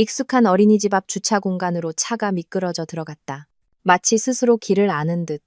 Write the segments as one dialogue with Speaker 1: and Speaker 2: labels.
Speaker 1: 익숙한 어린이집 앞 주차 공간으로 차가 미끄러져 들어갔다. 마치 스스로 길을 아는 듯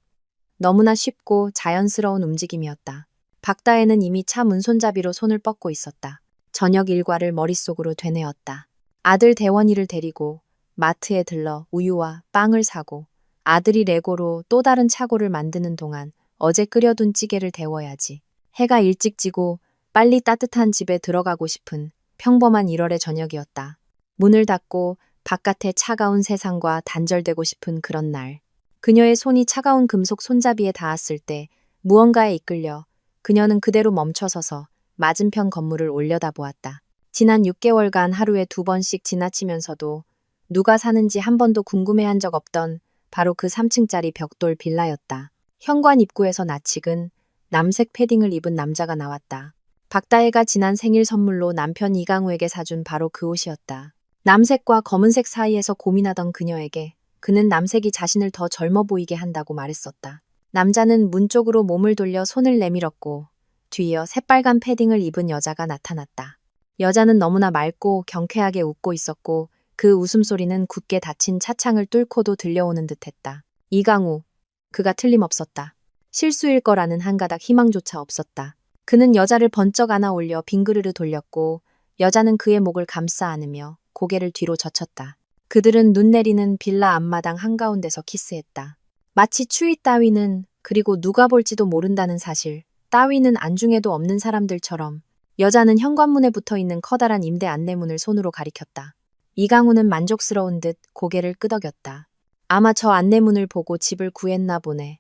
Speaker 1: 너무나 쉽고 자연스러운 움직임이었다. 박다혜는 이미 차 문손잡이로 손을 뻗고 있었다. 저녁 일과를 머릿속으로 되뇌었다. 아들 대원이를 데리고 마트에 들러 우유와 빵을 사고 아들이 레고로 또 다른 차고를 만드는 동안 어제 끓여둔 찌개를 데워야지. 해가 일찍 지고 빨리 따뜻한 집에 들어가고 싶은 평범한 1월의 저녁이었다. 문을 닫고 바깥의 차가운 세상과 단절되고 싶은 그런 날. 그녀의 손이 차가운 금속 손잡이에 닿았을 때 무언가에 이끌려 그녀는 그대로 멈춰서서 맞은편 건물을 올려다보았다. 지난 6개월간 하루에 2번씩 지나치면서도 누가 사는지 한 번도 궁금해한 적 없던 바로 그 3층짜리 벽돌 빌라였다. 현관 입구에서 낯익은 남색 패딩을 입은 남자가 나왔다. 박다혜가 지난 생일 선물로 남편 이강우에게 사준 바로 그 옷이었다. 남색과 검은색 사이에서 고민하던 그녀에게 그는 남색이 자신을 더 젊어 보이게 한다고 말했었다. 남자는 문 쪽으로 몸을 돌려 손을 내밀었고 뒤이어 새빨간 패딩을 입은 여자가 나타났다. 여자는 너무나 맑고 경쾌하게 웃고 있었고 그 웃음소리는 굳게 닫힌 차창을 뚫고도 들려오는 듯했다. 이강우. 그가 틀림없었다. 실수일 거라는 한 가닥 희망조차 없었다. 그는 여자를 번쩍 안아 올려 빙그르르 돌렸고 여자는 그의 목을 감싸 안으며 고개를 뒤로 젖혔다. 그들은 눈 내리는 빌라 앞마당 한가운데서 키스했다. 마치 추위 따위는 그리고 누가 볼지도 모른다는 사실, 따위는 안중에도 없는 사람들처럼 여자는 현관문에 붙어있는 커다란 임대 안내문을 손으로 가리켰다. 이강우는 만족스러운 듯 고개를 끄덕였다. 아마 저 안내문을 보고 집을 구했나 보네.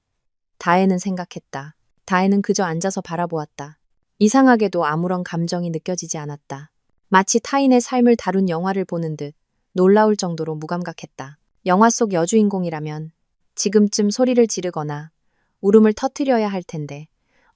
Speaker 1: 다혜는 생각했다. 다혜는 그저 앉아서 바라보았다. 이상하게도 아무런 감정이 느껴지지 않았다. 마치 타인의 삶을 다룬 영화를 보는 듯 놀라울 정도로 무감각했다. 영화 속 여주인공이라면 지금쯤 소리를 지르거나 울음을 터뜨려야 할 텐데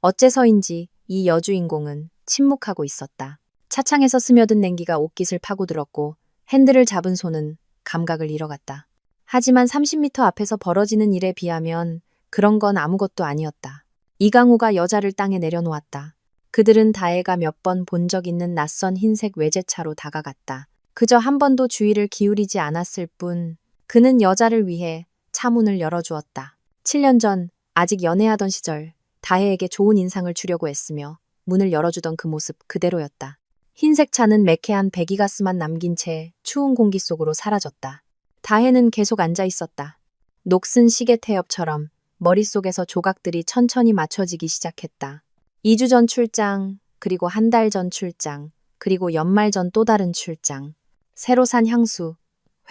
Speaker 1: 어째서인지 이 여주인공은 침묵하고 있었다. 차창에서 스며든 냉기가 옷깃을 파고들었고 핸들을 잡은 손은 감각을 잃어갔다. 하지만 30m 앞에서 벌어지는 일에 비하면 그런 건 아무것도 아니었다. 이강우가 여자를 땅에 내려놓았다. 그들은 다혜가 몇 번 본 적 있는 낯선 흰색 외제차로 다가갔다. 그저 한 번도 주의를 기울이지 않았을 뿐 그는 여자를 위해 차문을 열어주었다. 7년 전 아직 연애하던 시절 다혜에게 좋은 인상을 주려고 애쓰며 문을 열어주던 그 모습 그대로였다. 흰색 차는 매캐한 배기가스만 남긴 채 추운 공기 속으로 사라졌다. 다혜는 계속 앉아 있었다. 녹슨 시계 태엽처럼 머릿속에서 조각들이 천천히 맞춰지기 시작했다. 2주 전 출장, 그리고 한 달 전 출장, 그리고 연말 전 또 다른 출장. 새로 산 향수,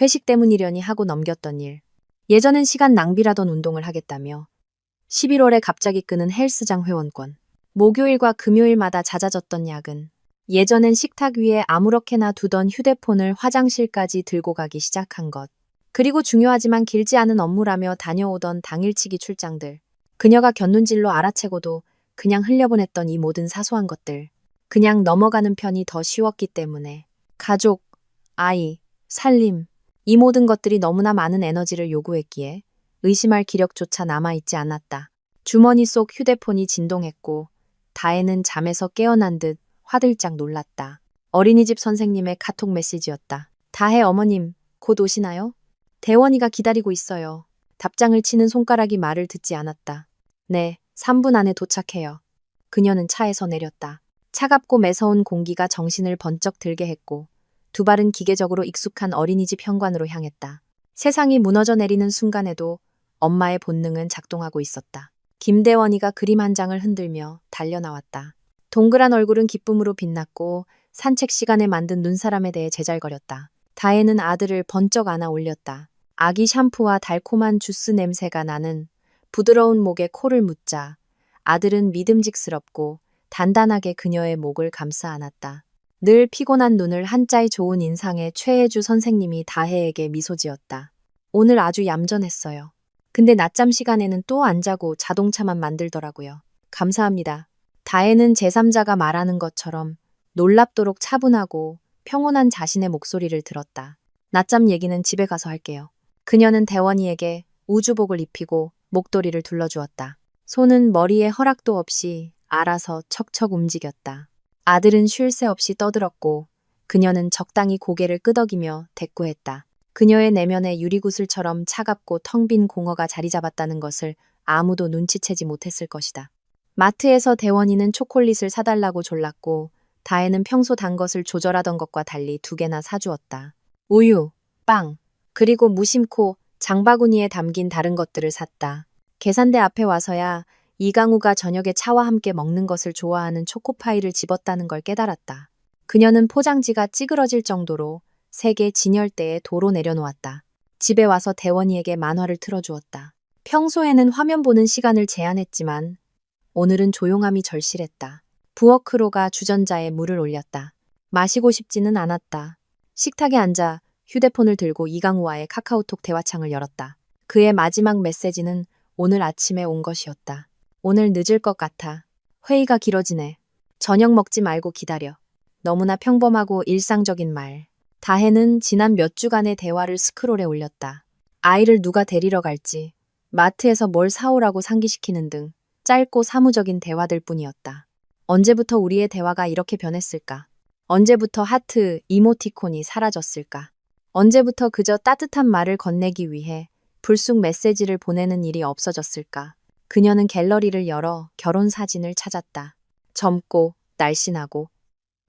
Speaker 1: 회식 때문이려니 하고 넘겼던 일. 예전엔 시간 낭비라던 운동을 하겠다며 11월에 갑자기 끄는 헬스장 회원권. 목요일과 금요일마다 잦아졌던 야근. 예전엔 식탁 위에 아무렇게나 두던 휴대폰을 화장실까지 들고 가기 시작한 것. 그리고 중요하지만 길지 않은 업무라며 다녀오던 당일치기 출장들. 그녀가 곁눈질로 알아채고도 그냥 흘려보냈던 이 모든 사소한 것들. 그냥 넘어가는 편이 더 쉬웠기 때문에. 가족, 아이, 살림. 이 모든 것들이 너무나 많은 에너지를 요구했기에 의심할 기력조차 남아있지 않았다. 주머니 속 휴대폰이 진동했고 다혜는 잠에서 깨어난 듯 화들짝 놀랐다. 어린이집 선생님의 카톡 메시지였다. 다혜 어머님, 곧 오시나요? 대원이가 기다리고 있어요. 답장을 치는 손가락이 말을 듣지 않았다. 네, 3분 안에 도착해요. 그녀는 차에서 내렸다. 차갑고 매서운 공기가 정신을 번쩍 들게 했고 두 발은 기계적으로 익숙한 어린이집 현관으로 향했다. 세상이 무너져 내리는 순간에도 엄마의 본능은 작동하고 있었다. 김대원이가 그림 한 장을 흔들며 달려나왔다. 동그란 얼굴은 기쁨으로 빛났고 산책 시간에 만든 눈사람에 대해 제잘거렸다. 다혜는 아들을 번쩍 안아 올렸다. 아기 샴푸와 달콤한 주스 냄새가 나는 부드러운 목에 코를 묻자 아들은 믿음직스럽고 단단하게 그녀의 목을 감싸 안았다. 늘 피곤한 눈을 한자의 좋은 인상의 최혜주 선생님이 다혜에게 미소 지었다. 오늘 아주 얌전했어요. 근데 낮잠 시간에는 또 안 자고 자동차만 만들더라고요. 감사합니다. 다혜는 제3자가 말하는 것처럼 놀랍도록 차분하고 평온한 자신의 목소리를 들었다. 낮잠 얘기는 집에 가서 할게요. 그녀는 대원이에게 우주복을 입히고 목도리를 둘러주었다. 손은 머리에 허락도 없이 알아서 척척 움직였다. 아들은 쉴 새 없이 떠들었고 그녀는 적당히 고개를 끄덕이며 대꾸했다. 그녀의 내면에 유리구슬처럼 차갑고 텅 빈 공허가 자리 잡았다는 것을 아무도 눈치채지 못했을 것이다. 마트에서 대원이는 초콜릿을 사달라고 졸랐고 다혜는 평소 단 것을 조절하던 것과 달리 2개나 사주었다. 우유, 빵, 그리고 무심코 장바구니에 담긴 다른 것들을 샀다. 계산대 앞에 와서야 이강우가 저녁에 차와 함께 먹는 것을 좋아하는 초코파이를 집었다는 걸 깨달았다. 그녀는 포장지가 찌그러질 정도로 3개 진열대에 도로 내려놓았다. 집에 와서 대원이에게 만화를 틀어주었다. 평소에는 화면 보는 시간을 제한했지만 오늘은 조용함이 절실했다. 부엌크로가 주전자에 물을 올렸다. 마시고 싶지는 않았다. 식탁에 앉아 휴대폰을 들고 이강우와의 카카오톡 대화창을 열었다. 그의 마지막 메시지는 오늘 아침에 온 것이었다. 오늘 늦을 것 같아. 회의가 길어지네. 저녁 먹지 말고 기다려. 너무나 평범하고 일상적인 말. 다혜는 지난 몇 주간의 대화를 스크롤에 올렸다. 아이를 누가 데리러 갈지, 마트에서 뭘 사오라고 상기시키는 등 짧고 사무적인 대화들 뿐이었다. 언제부터 우리의 대화가 이렇게 변했을까? 언제부터 하트, 이모티콘이 사라졌을까? 언제부터 그저 따뜻한 말을 건네기 위해 불쑥 메시지를 보내는 일이 없어졌을까? 그녀는 갤러리를 열어 결혼 사진을 찾았다. 젊고 날씬하고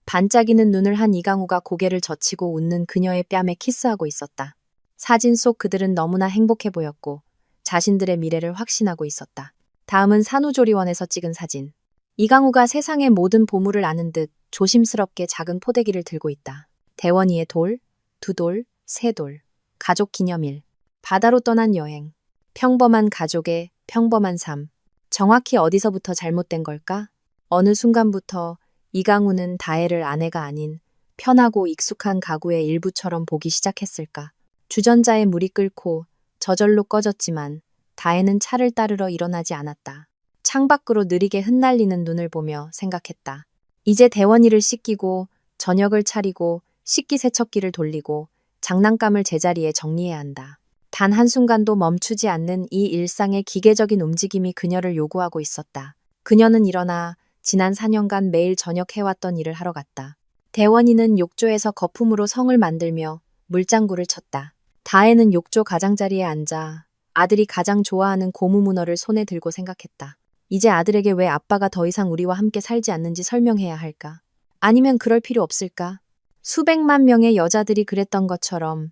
Speaker 1: 반짝이는 눈을 한 이강우가 고개를 젖히고 웃는 그녀의 뺨에 키스하고 있었다. 사진 속 그들은 너무나 행복해 보였고 자신들의 미래를 확신하고 있었다. 다음은 산후조리원에서 찍은 사진. 이강우가 세상의 모든 보물을 아는 듯 조심스럽게 작은 포대기를 들고 있다. 대원이의 돌, 2돌, 3돌, 가족 기념일, 바다로 떠난 여행, 평범한 가족의 평범한 삶. 정확히 어디서부터 잘못된 걸까? 어느 순간부터 이강우는 다혜를 아내가 아닌 편하고 익숙한 가구의 일부처럼 보기 시작했을까? 주전자에 물이 끓고 저절로 꺼졌지만 다혜는 차를 따르러 일어나지 않았다. 창밖으로 느리게 흩날리는 눈을 보며 생각했다. 이제 대원이를 씻기고 저녁을 차리고 식기세척기를 돌리고 장난감을 제자리에 정리해야 한다. 단 한순간도 멈추지 않는 이 일상의 기계적인 움직임이 그녀를 요구하고 있었다. 그녀는 일어나 지난 4년간 매일 저녁 해왔던 일을 하러 갔다. 대원이는 욕조에서 거품으로 성을 만들며 물장구를 쳤다. 다혜는 욕조 가장자리에 앉아 아들이 가장 좋아하는 고무 문어를 손에 들고 생각했다. 이제 아들에게 왜 아빠가 더 이상 우리와 함께 살지 않는지 설명해야 할까? 아니면 그럴 필요 없을까? 수백만 명의 여자들이 그랬던 것처럼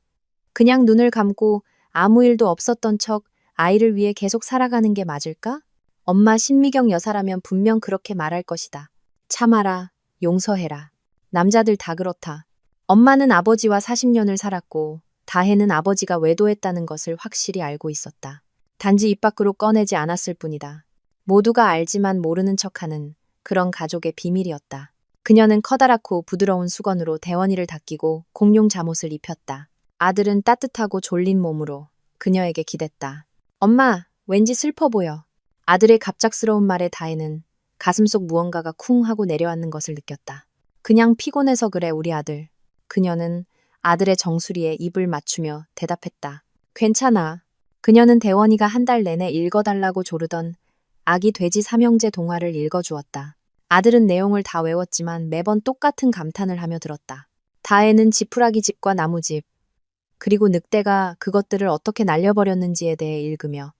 Speaker 1: 그냥 눈을 감고 아무 일도 없었던 척 아이를 위해 계속 살아가는 게 맞을까? 엄마 신미경 여사라면 분명 그렇게 말할 것이다. 참아라, 용서해라. 남자들 다 그렇다. 엄마는 아버지와 40년을 살았고 다혜는 아버지가 외도했다는 것을 확실히 알고 있었다. 단지 입 밖으로 꺼내지 않았을 뿐이다. 모두가 알지만 모르는 척하는 그런 가족의 비밀이었다. 그녀는 커다랗고 부드러운 수건으로 대원이를 닦이고 공룡 잠옷을 입혔다. 아들은 따뜻하고 졸린 몸으로 그녀에게 기댔다. 엄마, 왠지 슬퍼 보여. 아들의 갑작스러운 말에 다혜는 가슴속 무언가가 쿵 하고 내려앉는 것을 느꼈다. 그냥 피곤해서 그래, 우리 아들. 그녀는 아들의 정수리에 입을 맞추며 대답했다. 괜찮아. 그녀는 대원이가 한 달 내내 읽어달라고 조르던 아기 돼지 삼형제 동화를 읽어주었다. 아들은 내용을 다 외웠지만 매번 똑같은 감탄을 하며 들었다. 다혜는 지푸라기 집과 나무집, 그리고 늑대가 그것들을 어떻게 날려버렸는지에 대해 읽으며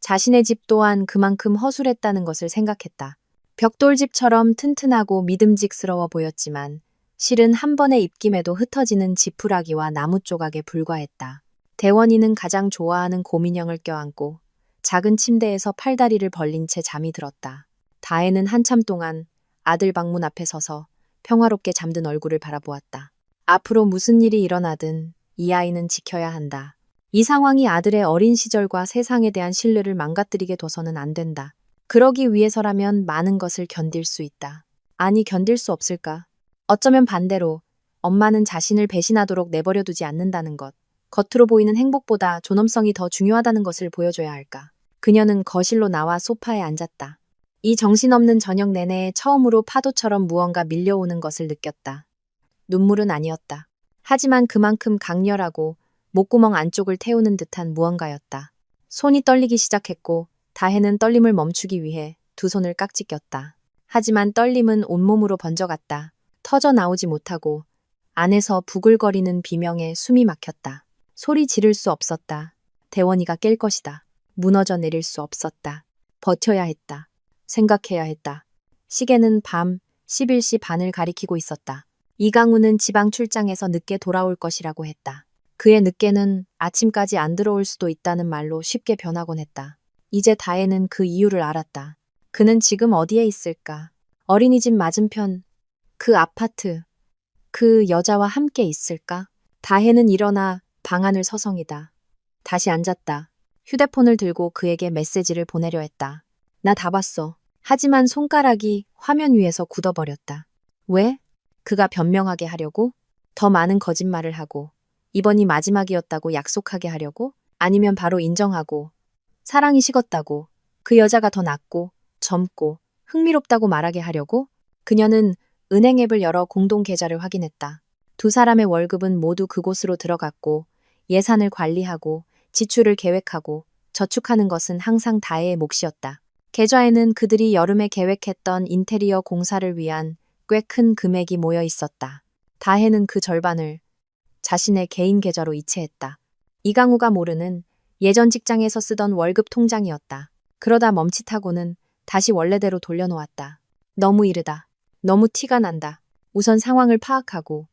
Speaker 1: 자신의 집 또한 그만큼 허술했다는 것을 생각했다. 벽돌집처럼 튼튼하고 믿음직스러워 보였지만 실은 한 번의 입김에도 흩어지는 지푸라기와 나무 조각에 불과했다. 대원이는 가장 좋아하는 곰인형을 껴안고 작은 침대에서 팔다리를 벌린 채 잠이 들었다. 다혜는 한참 동안 아들 방문 앞에 서서 평화롭게 잠든 얼굴을 바라보았다. 앞으로 무슨 일이 일어나든 이 아이는 지켜야 한다. 이 상황이 아들의 어린 시절과 세상에 대한 신뢰를 망가뜨리게 둬서는 안 된다. 그러기 위해서라면 많은 것을 견딜 수 있다. 아니, 견딜 수 없을까? 어쩌면 반대로 엄마는 자신을 배신하도록 내버려두지 않는다는 것. 겉으로 보이는 행복보다 존엄성이 더 중요하다는 것을 보여줘야 할까? 그녀는 거실로 나와 소파에 앉았다. 이 정신없는 저녁 내내 처음으로 파도처럼 무언가 밀려오는 것을 느꼈다. 눈물은 아니었다. 하지만 그만큼 강렬하고 목구멍 안쪽을 태우는 듯한 무언가였다. 손이 떨리기 시작했고 다혜는 떨림을 멈추기 위해 2손을 깍지 꼈다. 하지만 떨림은 온몸으로 번져갔다. 터져 나오지 못하고 안에서 부글거리는 비명에 숨이 막혔다. 소리 지를 수 없었다. 대원이가 깰 것이다. 무너져 내릴 수 없었다. 버텨야 했다. 생각해야 했다. 시계는 밤 11시 반을 가리키고 있었다. 이강우는 지방 출장에서 늦게 돌아올 것이라고 했다. 그의 늦게는 아침까지 안 들어올 수도 있다는 말로 쉽게 변하곤 했다. 이제 다혜는 그 이유를 알았다. 그는 지금 어디에 있을까? 어린이집 맞은편, 그 아파트, 그 여자와 함께 있을까? 다혜는 일어나 방 안을 서성이다. 다시 앉았다. 휴대폰을 들고 그에게 메시지를 보내려 했다. 나 다 봤어. 하지만 손가락이 화면 위에서 굳어버렸다. 왜? 그가 변명하게 하려고? 더 많은 거짓말을 하고, 이번이 마지막이었다고 약속하게 하려고? 아니면 바로 인정하고, 사랑이 식었다고, 그 여자가 더 낫고, 젊고, 흥미롭다고 말하게 하려고? 그녀는 은행 앱을 열어 공동 계좌를 확인했다. 두 사람의 월급은 모두 그곳으로 들어갔고, 예산을 관리하고, 지출을 계획하고, 저축하는 것은 항상 다혜의 몫이었다. 계좌에는 그들이 여름에 계획했던 인테리어 공사를 위한 꽤 큰 금액이 모여 있었다. 다혜는 그 절반을 자신의 개인 계좌로 이체했다. 이강우가 모르는 예전 직장에서 쓰던 월급 통장이었다. 그러다 멈칫하고는 다시 원래대로 돌려놓았다. 너무 이르다. 너무 티가 난다. 우선 상황을 파악하고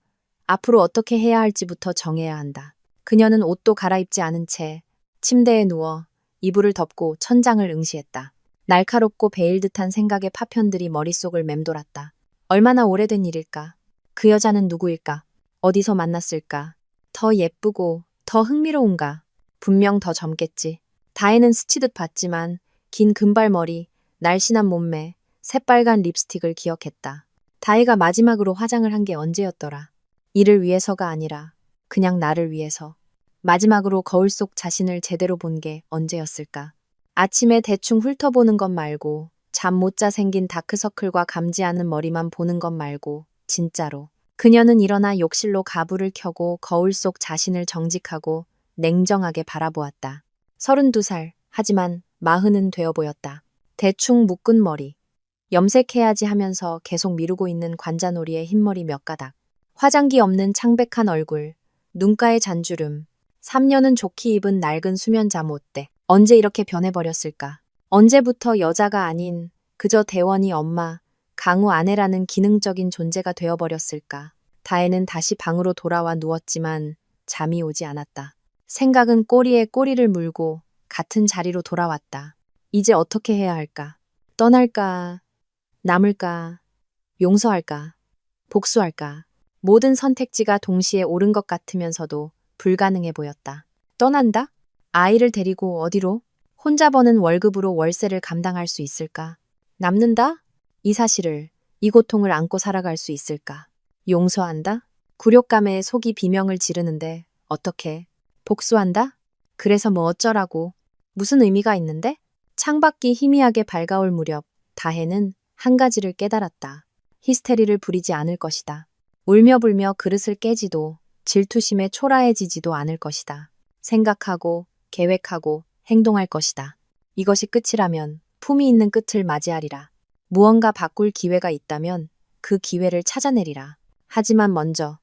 Speaker 1: 앞으로 어떻게 해야 할지부터 정해야 한다. 그녀는 옷도 갈아입지 않은 채 침대에 누워 이불을 덮고 천장을 응시했다. 날카롭고 베일 듯한 생각의 파편들이 머릿속을 맴돌았다. 얼마나 오래된 일일까? 그 여자는 누구일까? 어디서 만났을까? 더 예쁘고 더 흥미로운가? 분명 더 젊겠지. 다혜는 스치듯 봤지만 긴 금발머리, 날씬한 몸매, 새빨간 립스틱을 기억했다. 다혜가 마지막으로 화장을 한 게 언제였더라? 이를 위해서가 아니라 그냥 나를 위해서. 마지막으로 거울 속 자신을 제대로 본 게 언제였을까? 아침에 대충 훑어보는 것 말고, 잠 못 자 생긴 다크서클과 감지 않은 머리만 보는 것 말고, 진짜로. 그녀는 일어나 욕실로 가불을 켜고 거울 속 자신을 정직하고 냉정하게 바라보았다. 32살, 하지만 40은 되어 보였다. 대충 묶은 머리. 염색해야지 하면서 계속 미루고 있는 관자놀이의 흰머리 몇 가닥. 화장기 없는 창백한 얼굴. 눈가의 잔주름. 3년은 좋게 입은 낡은 수면 잠옷대. 언제 이렇게 변해버렸을까? 언제부터 여자가 아닌 그저 대원이 엄마, 강우 아내라는 기능적인 존재가 되어버렸을까? 다혜는 다시 방으로 돌아와 누웠지만 잠이 오지 않았다. 생각은 꼬리에 꼬리를 물고 같은 자리로 돌아왔다. 이제 어떻게 해야 할까? 떠날까? 남을까? 용서할까? 복수할까? 모든 선택지가 동시에 옳은 것 같으면서도 불가능해 보였다. 떠난다? 아이를 데리고 어디로? 혼자 버는 월급으로 월세를 감당할 수 있을까? 남는다? 이 사실을, 이 고통을 안고 살아갈 수 있을까? 용서한다? 굴욕감에 속이 비명을 지르는데 어떻게? 복수한다? 그래서 뭐 어쩌라고? 무슨 의미가 있는데? 창밖이 희미하게 밝아올 무렵 다혜는 한 가지를 깨달았다. 히스테리를 부리지 않을 것이다. 울며 불며 그릇을 깨지도 질투심에 초라해지지도 않을 것이다. 생각하고 계획하고 행동할 것이다. 이것이 끝이라면 품위 있는 끝을 맞이하리라. 무언가 바꿀 기회가 있다면 그 기회를 찾아내리라. 하지만 먼저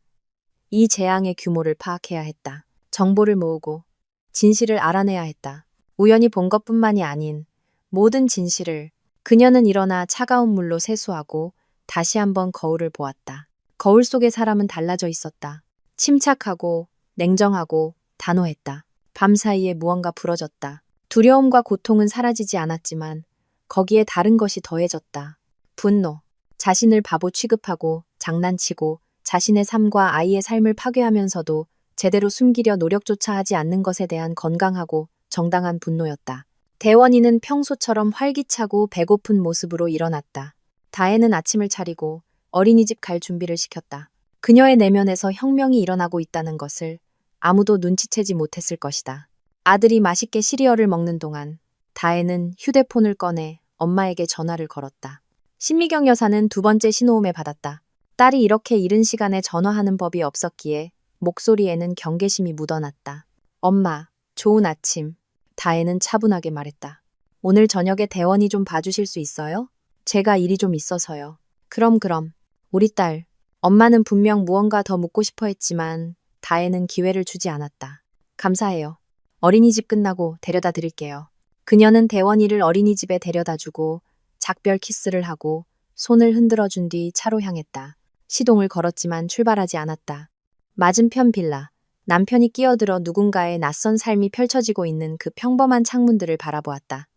Speaker 1: 이 재앙의 규모를 파악해야 했다. 정보를 모으고 진실을 알아내야 했다. 우연히 본 것뿐만이 아닌 모든 진실을. 그녀는 일어나 차가운 물로 세수하고 다시 한번 거울을 보았다. 거울 속의 사람은 달라져 있었다. 침착하고 냉정하고 단호했다. 밤사이에 무언가 부러졌다. 두려움과 고통은 사라지지 않았지만 거기에 다른 것이 더해졌다. 분노. 자신을 바보 취급하고 장난치고 자신의 삶과 아이의 삶을 파괴하면서도 제대로 숨기려 노력조차 하지 않는 것에 대한 건강하고 정당한 분노였다. 대원이는 평소처럼 활기차고 배고픈 모습으로 일어났다. 다혜는 아침을 차리고 어린이집 갈 준비를 시켰다. 그녀의 내면에서 혁명이 일어나고 있다는 것을 아무도 눈치채지 못했을 것이다. 아들이 맛있게 시리얼을 먹는 동안 다혜는 휴대폰을 꺼내 엄마에게 전화를 걸었다. 신미경 여사는 두 번째 신호음에 받았다. 딸이 이렇게 이른 시간에 전화하는 법이 없었기에 목소리에는 경계심이 묻어났다. 엄마, 좋은 아침. 다혜는 차분하게 말했다. 오늘 저녁에 대원이 좀 봐주실 수 있어요? 제가 일이 좀 있어서요. 그럼. 우리 딸, 엄마는 분명 무언가 더 묻고 싶어 했지만 다혜는 기회를 주지 않았다. 감사해요. 어린이집 끝나고 데려다 드릴게요. 그녀는 대원이를 어린이집에 데려다 주고 작별 키스를 하고 손을 흔들어 준 뒤 차로 향했다. 시동을 걸었지만 출발하지 않았다. 맞은편 빌라. 남편이 끼어들어 누군가의 낯선 삶이 펼쳐지고 있는 그 평범한 창문들을 바라보았다.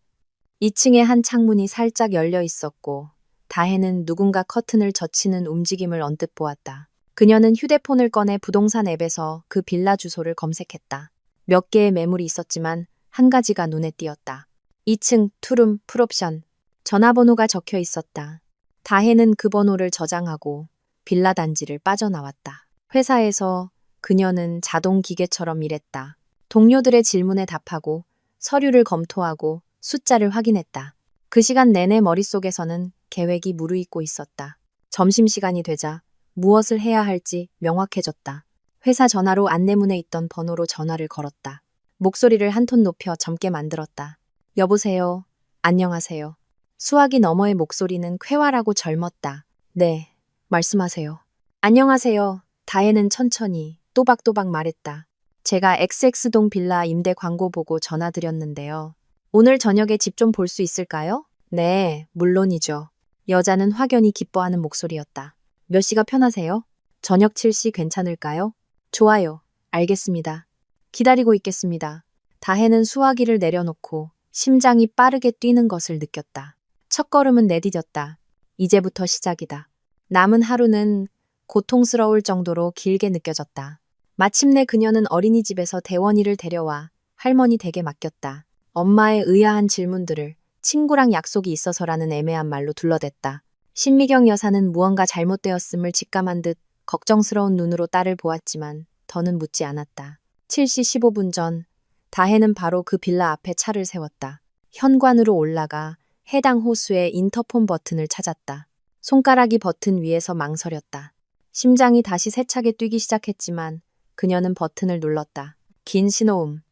Speaker 1: 2층의 한 창문이 살짝 열려 있었고 다혜는 누군가 커튼을 젖히는 움직임을 언뜻 보았다. 그녀는 휴대폰을 꺼내 부동산 앱에서 그 빌라 주소를 검색했다. 몇 개의 매물이 있었지만 한 가지가 눈에 띄었다. 2층 투룸 풀옵션. 전화번호가 적혀 있었다. 다혜는 그 번호를 저장하고 빌라 단지를 빠져나왔다. 회사에서 그녀는 자동 기계처럼 일했다. 동료들의 질문에 답하고 서류를 검토하고 숫자를 확인했다. 그 시간 내내 머릿속에서는 계획이 무르익고 있었다. 점심시간이 되자 무엇을 해야 할지 명확해졌다. 회사 전화로 안내문에 있던 번호로 전화를 걸었다. 목소리를 한 톤 높여 젊게 만들었다. 여보세요. 안녕하세요. 수화기 너머의 목소리는 쾌활하고 젊었다. 네, 말씀하세요. 안녕하세요. 다혜는 천천히 또박또박 말했다. 제가 XX동 빌라 임대 광고 보고 전화드렸는데요. 오늘 저녁에 집 좀 볼 수 있을까요? 네, 물론이죠. 여자는 확연히 기뻐하는 목소리였다. 몇 시가 편하세요? 저녁 7시 괜찮을까요? 좋아요. 알겠습니다. 기다리고 있겠습니다. 다혜는 수화기를 내려놓고 심장이 빠르게 뛰는 것을 느꼈다. 첫걸음은 내디뎠다. 이제부터 시작이다. 남은 하루는 고통스러울 정도로 길게 느껴졌다. 마침내 그녀는 어린이집에서 대원이를 데려와 할머니 댁에 맡겼다. 엄마의 의아한 질문들을 친구랑 약속이 있어서라는 애매한 말로 둘러댔다. 신미경 여사는 무언가 잘못되었음을 직감한 듯 걱정스러운 눈으로 딸을 보았지만 더는 묻지 않았다. 7시 15분 전, 다혜는 바로 그 빌라 앞에 차를 세웠다. 현관으로 올라가 해당 호수의 인터폰 버튼을 찾았다. 손가락이 버튼 위에서 망설였다. 심장이 다시 세차게 뛰기 시작했지만 그녀는 버튼을 눌렀다. 긴 신호음.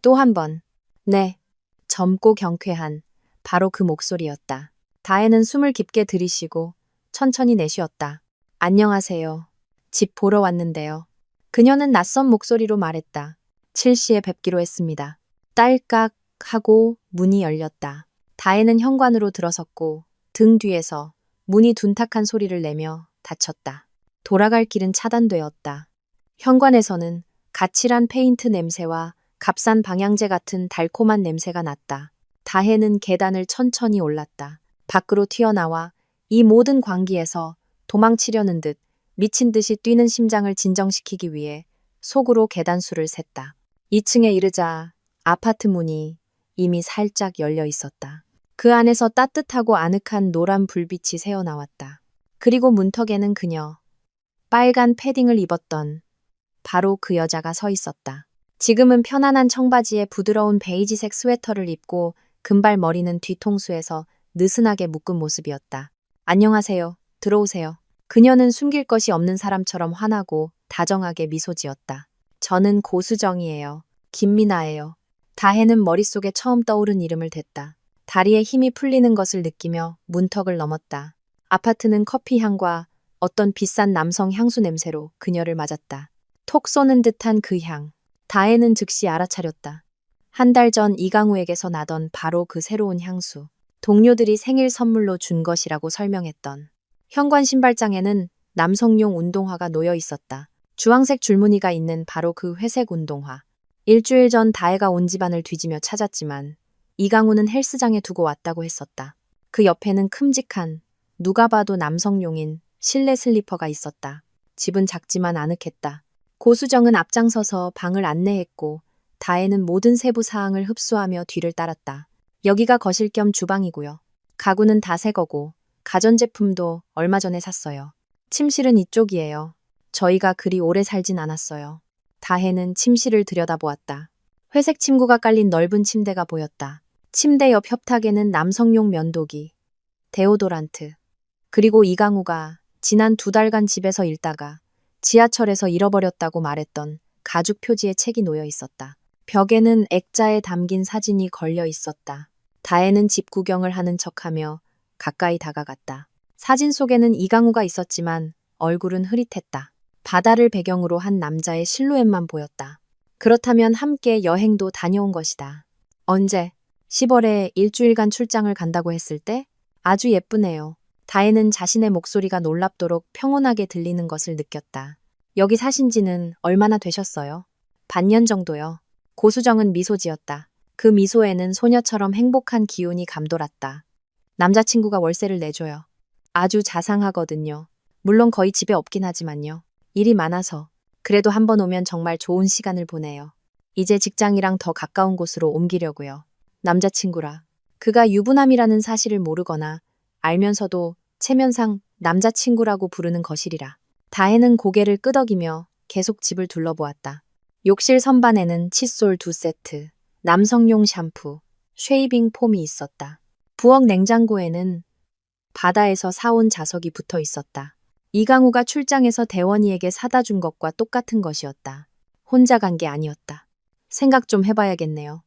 Speaker 1: 또 한 번. 네. 젊고 경쾌한 바로 그 목소리였다. 다혜는 숨을 깊게 들이쉬고 천천히 내쉬었다. 안녕하세요. 집 보러 왔는데요. 그녀는 낯선 목소리로 말했다. 7시에 뵙기로 했습니다. 딸깍 하고 문이 열렸다. 다혜는 현관으로 들어섰고 등 뒤에서 문이 둔탁한 소리를 내며 닫혔다. 돌아갈 길은 차단되었다. 현관에서는 가칠한 페인트 냄새와 값싼 방향제 같은 달콤한 냄새가 났다. 다혜는 계단을 천천히 올랐다. 밖으로 튀어나와 이 모든 광기에서 도망치려는 듯 미친 듯이 뛰는 심장을 진정시키기 위해 속으로 계단수를 셌다. 2층에 이르자 아파트 문이 이미 살짝 열려 있었다. 그 안에서 따뜻하고 아늑한 노란 불빛이 새어나왔다. 그리고 문턱에는 그녀, 빨간 패딩을 입었던 바로 그 여자가 서 있었다. 지금은 편안한 청바지에 부드러운 베이지색 스웨터를 입고 금발 머리는 뒤통수에서 느슨하게 묶은 모습이었다. 안녕하세요. 들어오세요. 그녀는 숨길 것이 없는 사람처럼 환하고 다정하게 미소 지었다. 저는 고수정이에요. 김미나예요. 다혜는 머릿속에 처음 떠오른 이름을 댔다. 다리에 힘이 풀리는 것을 느끼며 문턱을 넘었다. 아파트는 커피 향과 어떤 비싼 남성 향수 냄새로 그녀를 맞았다. 톡 쏘는 듯한 그 향. 다혜는 즉시 알아차렸다. 한 달 전 이강우에게서 나던 바로 그 새로운 향수. 동료들이 생일 선물로 준 것이라고 설명했던. 현관 신발장에는 남성용 운동화가 놓여 있었다. 주황색 줄무늬가 있는 바로 그 회색 운동화. 일주일 전 다혜가 온 집안을 뒤지며 찾았지만 이강우는 헬스장에 두고 왔다고 했었다. 그 옆에는 큼직한 누가 봐도 남성용인 실내 슬리퍼가 있었다. 집은 작지만 아늑했다. 고수정은 앞장서서 방을 안내했고 다혜는 모든 세부 사항을 흡수하며 뒤를 따랐다. 여기가 거실 겸 주방이고요. 가구는 다 새 거고 가전제품도 얼마 전에 샀어요. 침실은 이쪽이에요. 저희가 그리 오래 살진 않았어요. 다혜는 침실을 들여다보았다. 회색 침구가 깔린 넓은 침대가 보였다. 침대 옆 협탁에는 남성용 면도기, 데오도란트, 그리고 이강우가 지난 2달간 집에서 읽다가 지하철에서 잃어버렸다고 말했던 가죽 표지의 책이 놓여 있었다. 벽에는 액자에 담긴 사진이 걸려 있었다. 다혜는 집 구경을 하는 척하며 가까이 다가갔다. 사진 속에는 이강우가 있었지만 얼굴은 흐릿했다. 바다를 배경으로 한 남자의 실루엣만 보였다. 그렇다면 함께 여행도 다녀온 것이다. 언제? 10월에 일주일간 출장을 간다고 했을 때? 아주 예쁘네요. 다혜는 자신의 목소리가 놀랍도록 평온하게 들리는 것을 느꼈다. 여기 사신 지는 얼마나 되셨어요? 반년 정도요. 고수정은 미소 지었다. 그 미소에는 소녀처럼 행복한 기운이 감돌았다. 남자친구가 월세를 내줘요. 아주 자상하거든요. 물론 거의 집에 없긴 하지만요. 일이 많아서. 그래도 한번 오면 정말 좋은 시간을 보내요. 이제 직장이랑 더 가까운 곳으로 옮기려고요. 남자친구라. 그가 유부남이라는 사실을 모르거나 알면서도 체면상 남자친구라고 부르는 것이리라. 다혜는 고개를 끄덕이며 계속 집을 둘러보았다. 욕실 선반에는 칫솔 2세트, 남성용 샴푸, 쉐이빙 폼이 있었다. 부엌 냉장고에는 바다에서 사온 자석이 붙어 있었다. 이강우가 출장해서 대원이에게 사다 준 것과 똑같은 것이었다. 혼자 간 게 아니었다. 생각 좀 해봐야겠네요.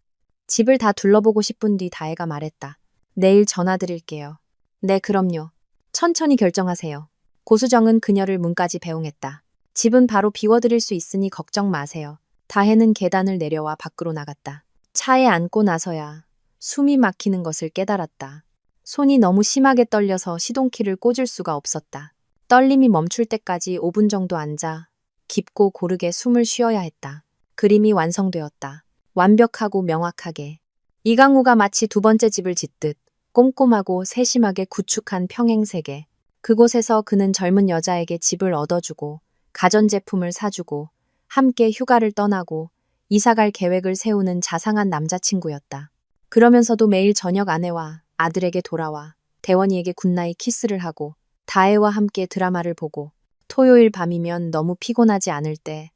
Speaker 1: 집을 다 둘러보고 싶은 뒤 다혜가 말했다. 내일 전화 드릴게요. 네, 그럼요. 천천히 결정하세요. 고수정은 그녀를 문까지 배웅했다. 집은 바로 비워드릴 수 있으니 걱정 마세요. 다혜는 계단을 내려와 밖으로 나갔다. 차에 앉고 나서야 숨이 막히는 것을 깨달았다. 손이 너무 심하게 떨려서 시동키를 꽂을 수가 없었다. 떨림이 멈출 때까지 5분 정도 앉아 깊고 고르게 숨을 쉬어야 했다. 그림이 완성되었다. 완벽하고 명확하게. 이강우가 마치 두 번째 집을 짓듯 꼼꼼하고 세심하게 구축한 평행세계. 그곳에서 그는 젊은 여자에게 집을 얻어주고 가전제품을 사주고 함께 휴가를 떠나고 이사갈 계획을 세우는 자상한 남자친구였다. 그러면서도 매일 저녁 아내와 아들에게 돌아와 대원이에게 굿나잇 키스를 하고 다혜와 함께 드라마를 보고 토요일 밤이면 너무 피곤하지 않을 때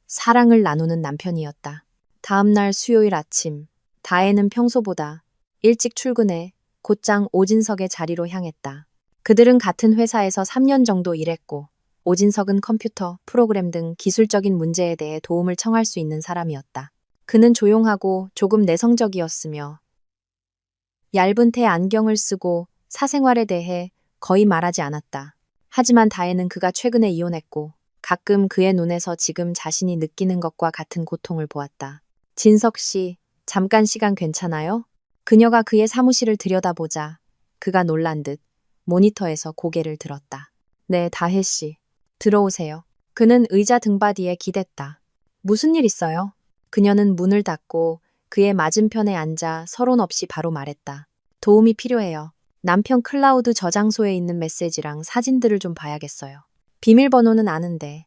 Speaker 1: 사랑을 나누는 남편이었다. 다음날 수요일 아침, 다혜는 평소보다 일찍 출근해 곧장 오진석의 자리로 향했다. 그들은 같은 회사에서 3년 정도 일했고 오진석은 컴퓨터, 프로그램 등 기술적인 문제에 대해 도움을 청할 수 있는 사람이었다. 그는 조용하고 조금 내성적이었으며 얇은 테 안경을 쓰고 사생활에 대해 거의 말하지 않았다. 하지만 다혜는 그가 최근에 이혼했고 가끔 그의 눈에서 지금 자신이 느끼는 것과 같은 고통을 보았다. 진석 씨, 잠깐 시간 괜찮아요? 그녀가 그의 사무실을 들여다보자 그가 놀란 듯 모니터에서 고개를 들었다. 네, 다혜 씨. 들어오세요. 그는 의자 등받이에 기댔다. 무슨 일 있어요? 그녀는 문을 닫고 그의 맞은편에 앉아 서론 없이 바로 말했다. 도움이 필요해요. 남편 클라우드 저장소에 있는 메시지랑 사진들을 좀 봐야겠어요. 비밀번호는 아는데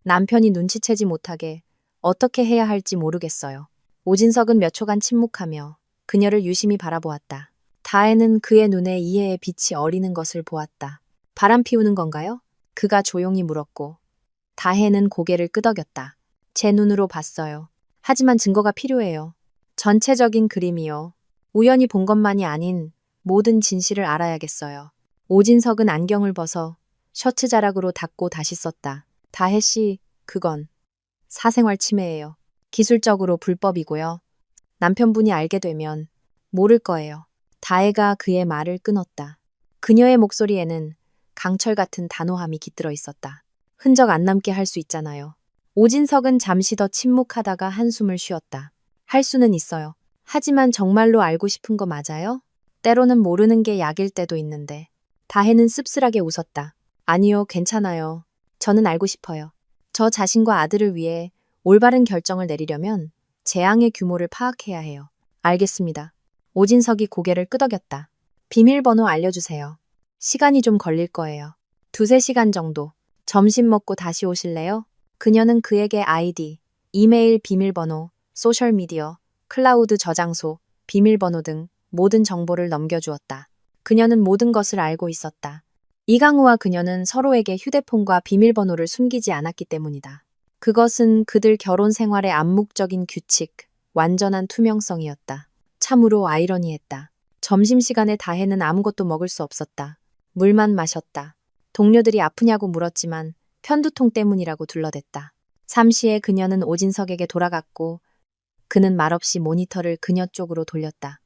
Speaker 1: 남편이 눈치채지 못하게 어떻게 해야 할지 모르겠어요. 오진석은 몇 초간 침묵하며 그녀를 유심히 바라보았다. 다혜는 그의 눈에 이해의 빛이 어리는 것을 보았다. 바람 피우는 건가요? 그가 조용히 물었고 다혜는 고개를 끄덕였다. 제 눈으로 봤어요. 하지만 증거가 필요해요. 전체적인 그림이요. 우연히 본 것만이 아닌 모든 진실을 알아야겠어요. 오진석은 안경을 벗어 셔츠 자락으로 닫고 다시 썼다. 다혜 씨, 그건 사생활 침해예요. 기술적으로 불법이고요. 남편분이 알게 되면 모를 거예요. 다혜가 그의 말을 끊었다. 그녀의 목소리에는 강철 같은 단호함이 깃들어 있었다. 흔적 안 남게 할 수 있잖아요. 오진석은 잠시 더 침묵하다가 한숨을 쉬었다. 할 수는 있어요. 하지만 정말로 알고 싶은 거 맞아요? 때로는 모르는 게 약일 때도 있는데. 다혜는 씁쓸하게 웃었다. 아니요, 괜찮아요. 저는 알고 싶어요. 저 자신과 아들을 위해 올바른 결정을 내리려면 재앙의 규모를 파악해야 해요. 알겠습니다. 오진석이 고개를 끄덕였다. 비밀번호 알려주세요. 시간이 좀 걸릴 거예요. 2~3시간 정도. 점심 먹고 다시 오실래요? 그녀는 그에게 아이디, 이메일 비밀번호, 소셜미디어, 클라우드 저장소, 비밀번호 등 모든 정보를 넘겨주었다. 그녀는 모든 것을 알고 있었다. 이강우와 그녀는 서로에게 휴대폰과 비밀번호를 숨기지 않았기 때문이다. 그것은 그들 결혼 생활의 암묵적인 규칙, 완전한 투명성이었다. 참으로 아이러니했다. 점심시간에 다혜는 아무것도 먹을 수 없었다. 물만 마셨다. 동료들이 아프냐고 물었지만 편두통 때문이라고 둘러댔다. 잠시에 그녀는 오진석에게 돌아갔고 그는 말없이 모니터를 그녀 쪽으로 돌렸다.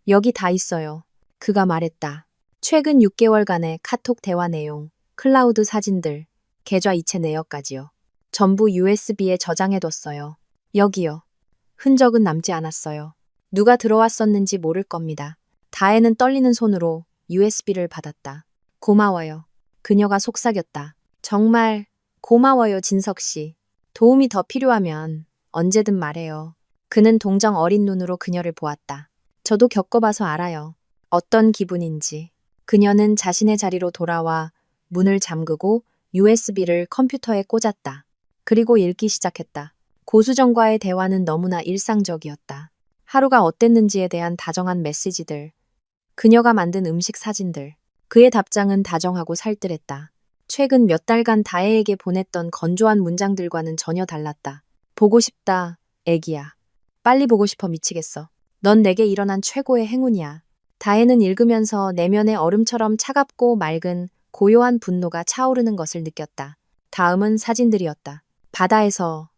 Speaker 1: 여기 다 있어요. 그가 말했다. 최근 6개월간의 카톡 대화 내용. 클라우드 사진들, 계좌 이체 내역까지요. 전부 USB에 저장해뒀어요. 여기요. 흔적은 남지 않았어요. 누가 들어왔었는지 모를 겁니다. 다혜는 떨리는 손으로 USB를 받았다. 고마워요. 그녀가 속삭였다. 정말 고마워요, 진석 씨. 도움이 더 필요하면 언제든 말해요. 그는 동정 어린 눈으로 그녀를 보았다. 저도 겪어봐서 알아요. 어떤 기분인지. 그녀는 자신의 자리로 돌아와 문을 잠그고 USB를 컴퓨터에 꽂았다. 그리고 읽기 시작했다. 고수정과의 대화는 너무나 일상적이었다. 하루가 어땠는지에 대한 다정한 메시지들, 그녀가 만든 음식 사진들, 그의 답장은 다정하고 살뜰했다. 최근 몇 달간 다혜에게 보냈던 건조한 문장들과는 전혀 달랐다. 보고 싶다, 애기야. 빨리 보고 싶어 미치겠어. 넌 내게 일어난 최고의 행운이야. 다혜는 읽으면서 내면의 얼음처럼 차갑고 맑은 고요한 분노가 차오르는 것을 느꼈다. 다음은 사진들이었다. 바다에서,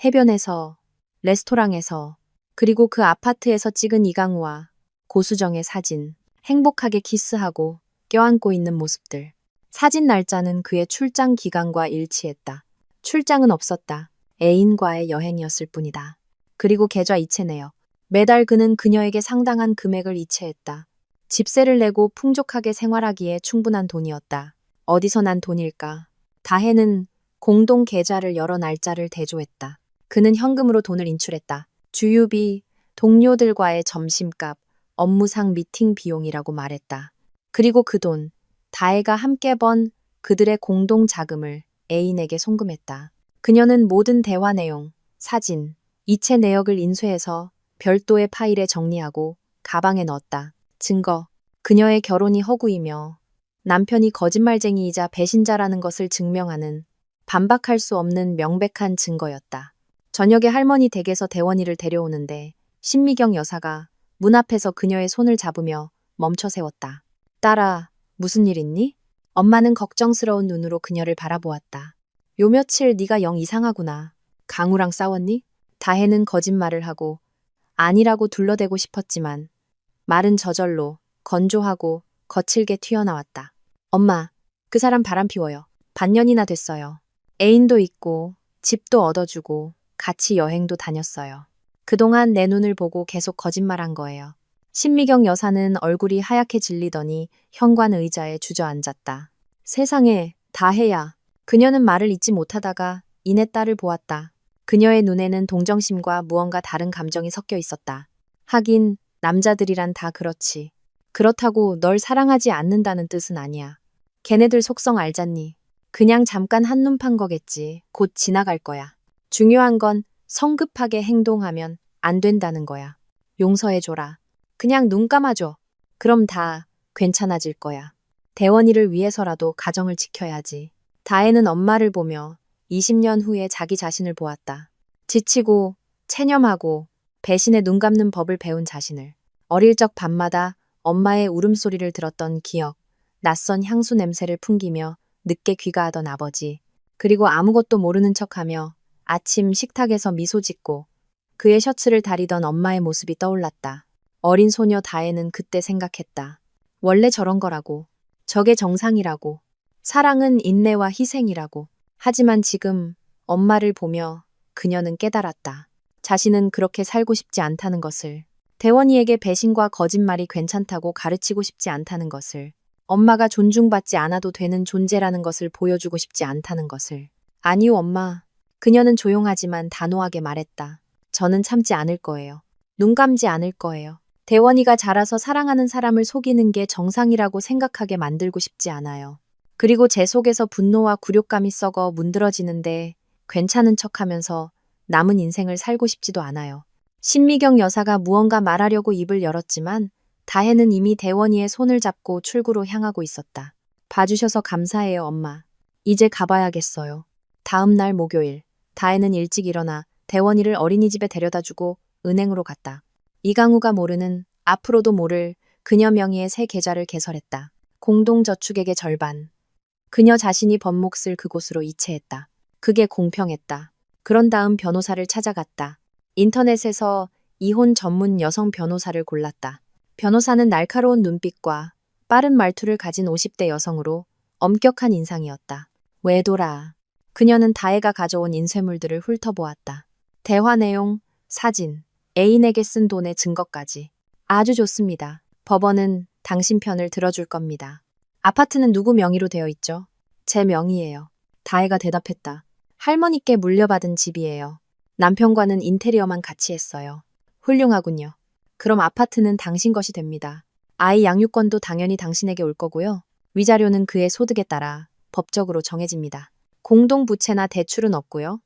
Speaker 1: 해변에서, 레스토랑에서, 그리고 그 아파트에서 찍은 이강우와 고수정의 사진, 행복하게 키스하고 껴안고 있는 모습들. 사진 날짜는 그의 출장 기간과 일치했다. 출장은 없었다. 애인과의 여행이었을 뿐이다. 그리고 계좌 이체 내역. 매달 그는 그녀에게 상당한 금액을 이체했다. 집세를 내고 풍족하게 생활하기에 충분한 돈이었다. 어디서 난 돈일까? 다혜는 공동 계좌를 열어 날짜를 대조했다. 그는 현금으로 돈을 인출했다. 주유비, 동료들과의 점심값, 업무상 미팅 비용이라고 말했다. 그리고 그 돈, 다혜가 함께 번 그들의 공동 자금을 애인에게 송금했다. 그녀는 모든 대화 내용, 사진, 이체 내역을 인쇄해서 별도의 파일에 정리하고 가방에 넣었다. 증거, 그녀의 결혼이 허구이며 남편이 거짓말쟁이이자 배신자라는 것을 증명하는 반박할 수 없는 명백한 증거였다. 저녁에 할머니 댁에서 대원이를 데려오는데 신미경 여사가 문 앞에서 그녀의 손을 잡으며 멈춰 세웠다. 딸아, 무슨 일 있니? 엄마는 걱정스러운 눈으로 그녀를 바라보았다. 요 며칠 네가 영 이상하구나. 강우랑 싸웠니? 다혜는 거짓말을 하고 아니라고 둘러대고 싶었지만 말은 저절로 건조하고 거칠게 튀어나왔다. 엄마, 그 사람 바람 피워요. 반년이나 됐어요. 애인도 있고 집도 얻어주고 같이 여행도 다녔어요. 그동안 내 눈을 보고 계속 거짓말한 거예요. 신미경 여사는 얼굴이 하얗게 질리더니 현관 의자에 주저앉았다. 세상에, 다혜야. 그녀는 말을 잇지 못하다가 이내 딸을 보았다. 그녀의 눈에는 동정심과 무언가 다른 감정이 섞여 있었다. 하긴 남자들이란 다 그렇지. 그렇다고 널 사랑하지 않는다는 뜻은 아니야. 걔네들 속성 알잖니. 그냥 잠깐 한눈 판 거겠지. 곧 지나갈 거야. 중요한 건 성급하게 행동하면 안 된다는 거야. 용서해줘라. 그냥 눈 감아줘. 그럼 다 괜찮아질 거야. 대원이를 위해서라도 가정을 지켜야지. 다혜는 엄마를 보며 20년 후에 자기 자신을 보았다. 지치고 체념하고 배신에 눈 감는 법을 배운 자신을. 어릴 적 밤마다 엄마의 울음소리를 들었던 기억, 낯선 향수 냄새를 풍기며 늦게 귀가하던 아버지, 그리고 아무것도 모르는 척하며 아침 식탁에서 미소 짓고 그의 셔츠를 다리던 엄마의 모습이 떠올랐다. 어린 소녀 다혜는 그때 생각했다. 원래 저런 거라고. 저게 정상이라고. 사랑은 인내와 희생이라고. 하지만 지금 엄마를 보며 그녀는 깨달았다. 자신은 그렇게 살고 싶지 않다는 것을. 대원이에게 배신과 거짓말이 괜찮다고 가르치고 싶지 않다는 것을. 엄마가 존중받지 않아도 되는 존재라는 것을 보여주고 싶지 않다는 것을. 아니요, 엄마. 그녀는 조용하지만 단호하게 말했다. 저는 참지 않을 거예요. 눈 감지 않을 거예요. 대원이가 자라서 사랑하는 사람을 속이는 게 정상이라고 생각하게 만들고 싶지 않아요. 그리고 제 속에서 분노와 굴욕감이 썩어 문드러지는데 괜찮은 척하면서 남은 인생을 살고 싶지도 않아요. 신미경 여사가 무언가 말하려고 입을 열었지만 다혜는 이미 대원이의 손을 잡고 출구로 향하고 있었다. 봐주셔서 감사해요, 엄마. 이제 가봐야겠어요. 다음 날 목요일, 다혜는 일찍 일어나 대원이를 어린이집에 데려다주고 은행으로 갔다. 이강우가 모르는, 앞으로도 모를 그녀 명의의 새 계좌를 개설했다. 공동저축액의 절반. 그녀 자신이 번 몫을 그곳으로 이체했다. 그게 공평했다. 그런 다음 변호사를 찾아갔다. 인터넷에서 이혼 전문 여성 변호사를 골랐다. 변호사는 날카로운 눈빛과 빠른 말투를 가진 50대 여성으로 엄격한 인상이었다. 왜 돌아? 그녀는 다혜가 가져온 인쇄물들을 훑어보았다. 대화 내용, 사진, 애인에게 쓴 돈의 증거까지. 아주 좋습니다. 법원은 당신 편을 들어줄 겁니다. 아파트는 누구 명의로 되어 있죠? 제 명의예요. 다혜가 대답했다. 할머니께 물려받은 집이에요. 남편과는 인테리어만 같이 했어요. 훌륭하군요. 그럼 아파트는 당신 것이 됩니다. 아이 양육권도 당연히 당신에게 올 거고요. 위자료는 그의 소득에 따라 법적으로 정해집니다. 공동부채나 대출은 없고요.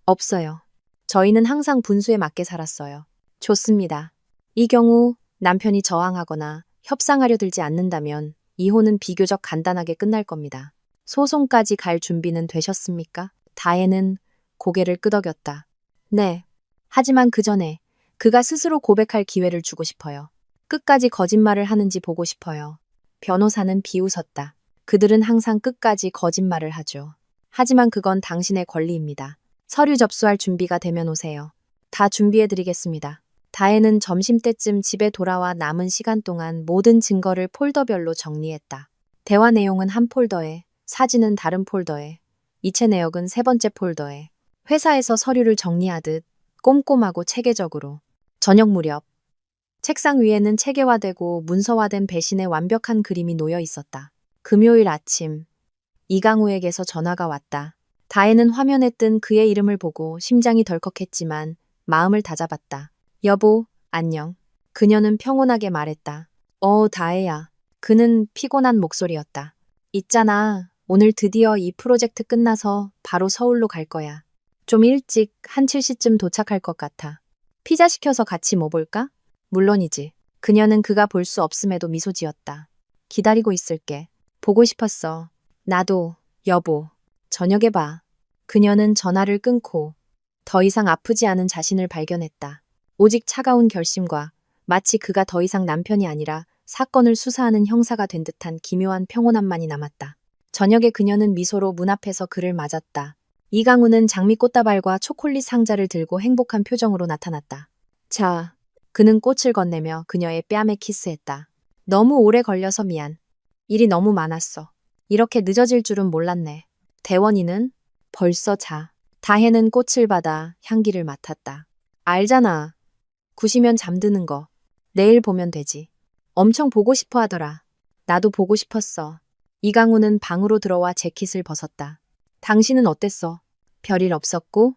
Speaker 1: 없어요. 저희는 항상 분수에 맞게 살았어요. 좋습니다. 이 경우 남편이 저항하거나 협상하려 들지 않는다면 이혼은 비교적 간단하게 끝날 겁니다. 소송까지 갈 준비는 되셨습니까? 다혜는 고개를 끄덕였다. 네. 하지만 그 전에 그가 스스로 고백할 기회를 주고 싶어요. 끝까지 거짓말을 하는지 보고 싶어요. 변호사는 비웃었다. 그들은 항상 끝까지 거짓말을 하죠. 하지만 그건 당신의 권리입니다. 서류 접수할 준비가 되면 오세요. 다 준비해드리겠습니다. 다혜는 점심때쯤 집에 돌아와 남은 시간 동안 모든 증거를 폴더별로 정리했다. 대화 내용은 한 폴더에, 사진은 다른 폴더에, 이체 내역은 세 번째 폴더에, 회사에서 서류를 정리하듯 꼼꼼하고 체계적으로. 저녁 무렵, 책상 위에는 체계화되고 문서화된 배신의 완벽한 그림이 놓여 있었다. 금요일 아침, 이강우에게서 전화가 왔다. 다혜는 화면에 뜬 그의 이름을 보고 심장이 덜컥했지만 마음을 다잡았다. 여보, 안녕. 그녀는 평온하게 말했다. 다혜야. 그는 피곤한 목소리였다. 있잖아. 오늘 드디어 이 프로젝트 끝나서 바로 서울로 갈 거야. 좀 일찍 한 7시쯤 도착할 것 같아. 피자 시켜서 같이 먹을까? 물론이지. 그녀는 그가 볼 수 없음에도 미소 지었다. 기다리고 있을게. 보고 싶었어. 나도, 여보. 저녁에 봐. 그녀는 전화를 끊고 더 이상 아프지 않은 자신을 발견했다. 오직 차가운 결심과 마치 그가 더 이상 남편이 아니라 사건을 수사하는 형사가 된 듯한 기묘한 평온함만이 남았다. 저녁에 그녀는 미소로 문 앞에서 그를 맞았다. 이강우는 장미꽃다발과 초콜릿 상자를 들고 행복한 표정으로 나타났다. 자, 그는 꽃을 건네며 그녀의 뺨에 키스했다. 너무 오래 걸려서 미안. 일이 너무 많았어. 이렇게 늦어질 줄은 몰랐네. 대원이는 벌써 자. 다혜는 꽃을 받아 향기를 맡았다. 알잖아. 구시면 잠드는 거. 내일 보면 되지. 엄청 보고 싶어 하더라. 나도 보고 싶었어. 이강우는 방으로 들어와 재킷을 벗었다. 당신은 어땠어? 별일 없었고?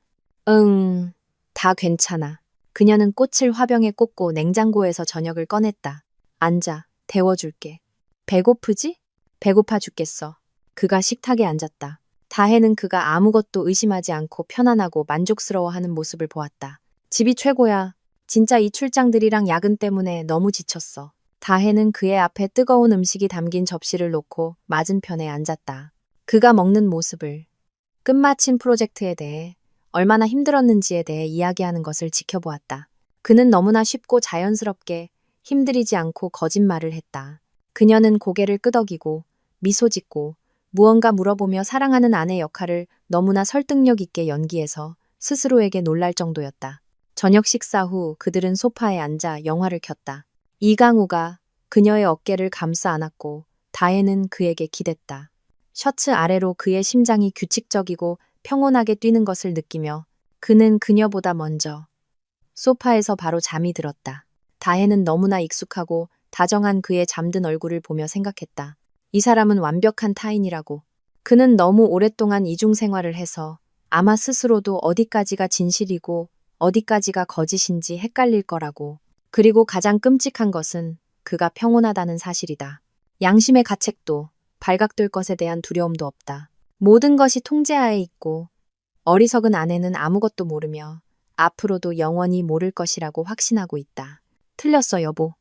Speaker 1: 다 괜찮아. 그녀는 꽃을 화병에 꽂고 냉장고에서 저녁을 꺼냈다. 앉아, 데워줄게. 배고프지? 배고파 죽겠어. 그가 식탁에 앉았다. 다혜는 그가 아무것도 의심하지 않고 편안하고 만족스러워하는 모습을 보았다. 집이 최고야. 진짜 이 출장들이랑 야근 때문에 너무 지쳤어. 다혜는 그의 앞에 뜨거운 음식이 담긴 접시를 놓고 맞은편에 앉았다. 그가 먹는 모습을, 끝마친 프로젝트에 대해, 얼마나 힘들었는지에 대해 이야기하는 것을 지켜보았다. 그는 너무나 쉽고 자연스럽게 힘들이지 않고 거짓말을 했다. 그녀는 고개를 끄덕이고 미소 짓고 무언가 물어보며 사랑하는 아내 역할을 너무나 설득력 있게 연기해서 스스로에게 놀랄 정도였다. 저녁 식사 후 그들은 소파에 앉아 영화를 켰다. 이강우가 그녀의 어깨를 감싸 안았고 다혜는 그에게 기댔다. 셔츠 아래로 그의 심장이 규칙적이고 평온하게 뛰는 것을 느끼며 그는 그녀보다 먼저 소파에서 바로 잠이 들었다. 다혜는 너무나 익숙하고 다정한 그의 잠든 얼굴을 보며 생각했다. 이 사람은 완벽한 타인이라고. 그는 너무 오랫동안 이중 생활을 해서 아마 스스로도 어디까지가 진실이고 어디까지가 거짓인지 헷갈릴 거라고. 그리고 가장 끔찍한 것은 그가 평온하다는 사실이다. 양심의 가책도 발각될 것에 대한 두려움도 없다. 모든 것이 통제하에 있고 어리석은 아내는 아무것도 모르며 앞으로도 영원히 모를 것이라고 확신하고 있다. 틀렸어, 여보.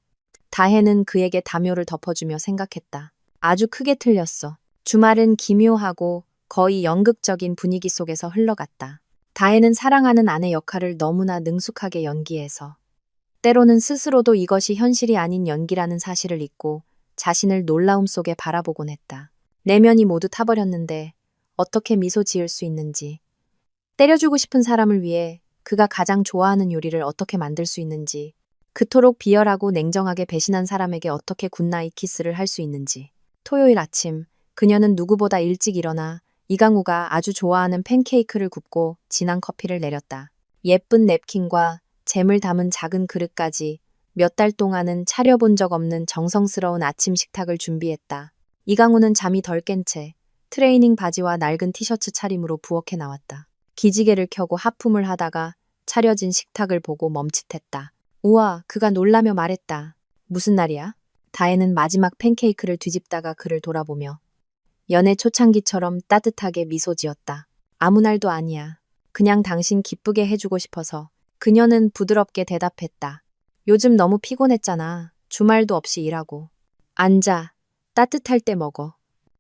Speaker 1: 다혜는 그에게 담요를 덮어주며 생각했다. 아주 크게 틀렸어. 주말은 기묘하고 거의 연극적인 분위기 속에서 흘러갔다. 다혜는 사랑하는 아내 역할을 너무나 능숙하게 연기해서 때로는 스스로도 이것이 현실이 아닌 연기라는 사실을 잊고 자신을 놀라움 속에 바라보곤 했다. 내면이 모두 타버렸는데 어떻게 미소 지을 수 있는지, 때려주고 싶은 사람을 위해 그가 가장 좋아하는 요리를 어떻게 만들 수 있는지, 그토록 비열하고 냉정하게 배신한 사람에게 어떻게 굿나잇 키스를 할 수 있는지. 토요일 아침, 그녀는 누구보다 일찍 일어나 이강우가 아주 좋아하는 팬케이크를 굽고 진한 커피를 내렸다. 예쁜 냅킨과 잼을 담은 작은 그릇까지 몇 달 동안은 차려본 적 없는 정성스러운 아침 식탁을 준비했다. 이강우는 잠이 덜 깬 채 트레이닝 바지와 낡은 티셔츠 차림으로 부엌에 나왔다. 기지개를 켜고 하품을 하다가 차려진 식탁을 보고 멈칫했다. 우와, 그가 놀라며 말했다. 무슨 날이야? 다혜는 마지막 팬케이크를 뒤집다가 그를 돌아보며 연애 초창기처럼 따뜻하게 미소 지었다. 아무 날도 아니야. 그냥 당신 기쁘게 해주고 싶어서. 그녀는 부드럽게 대답했다. 요즘 너무 피곤했잖아. 주말도 없이 일하고. 앉아. 따뜻할 때 먹어.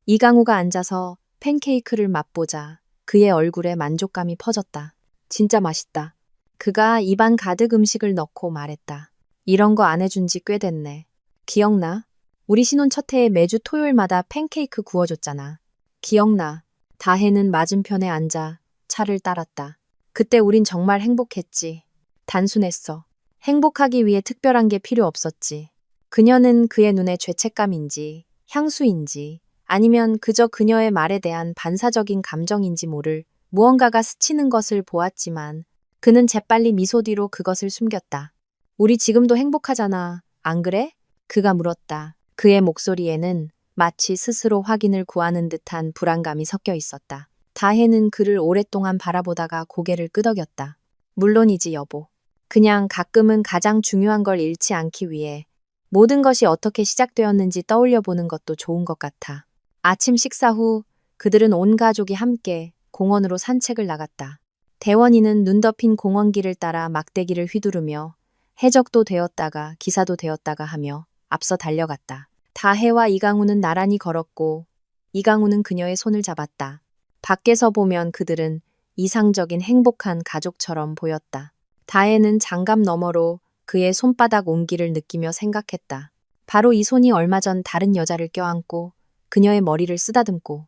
Speaker 1: 이강우가 앉아서 팬케이크를 맛보자 그의 얼굴에 만족감이 퍼졌다. 진짜 맛있다. 그가 입안 가득 음식을 넣고 말했다. 이런 거 안 해준 지 꽤 됐네. 기억나? 우리 신혼 첫 해에 매주 토요일마다 팬케이크 구워줬잖아. 기억나. 다혜는 맞은편에 앉아 차를 따랐다. 그때 우린 정말 행복했지. 단순했어. 행복하기 위해 특별한 게 필요 없었지. 그녀는 그의 눈에 죄책감인지 향수인지 아니면 그저 그녀의 말에 대한 반사적인 감정인지 모를 무언가가 스치는 것을 보았지만 그는 재빨리 미소 뒤로 그것을 숨겼다. 우리 지금도 행복하잖아. 안 그래? 그가 물었다. 그의 목소리에는 마치 스스로 확인을 구하는 듯한 불안감이 섞여 있었다. 다혜는 그를 오랫동안 바라보다가 고개를 끄덕였다. 물론이지 여보. 그냥 가끔은 가장 중요한 걸 잃지 않기 위해 모든 것이 어떻게 시작되었는지 떠올려 보는 것도 좋은 것 같아. 아침 식사 후 그들은 온 가족이 함께 공원으로 산책을 나갔다. 대원이는 눈 덮인 공원길을 따라 막대기를 휘두르며 해적도 되었다가 기사도 되었다가 하며 앞서 달려갔다. 다혜와 이강우는 나란히 걸었고 이강우는 그녀의 손을 잡았다. 밖에서 보면 그들은 이상적인 행복한 가족처럼 보였다. 다혜는 장갑 너머로 그의 손바닥 온기를 느끼며 생각했다. 바로 이 손이 얼마 전 다른 여자를 껴안고 그녀의 머리를 쓰다듬고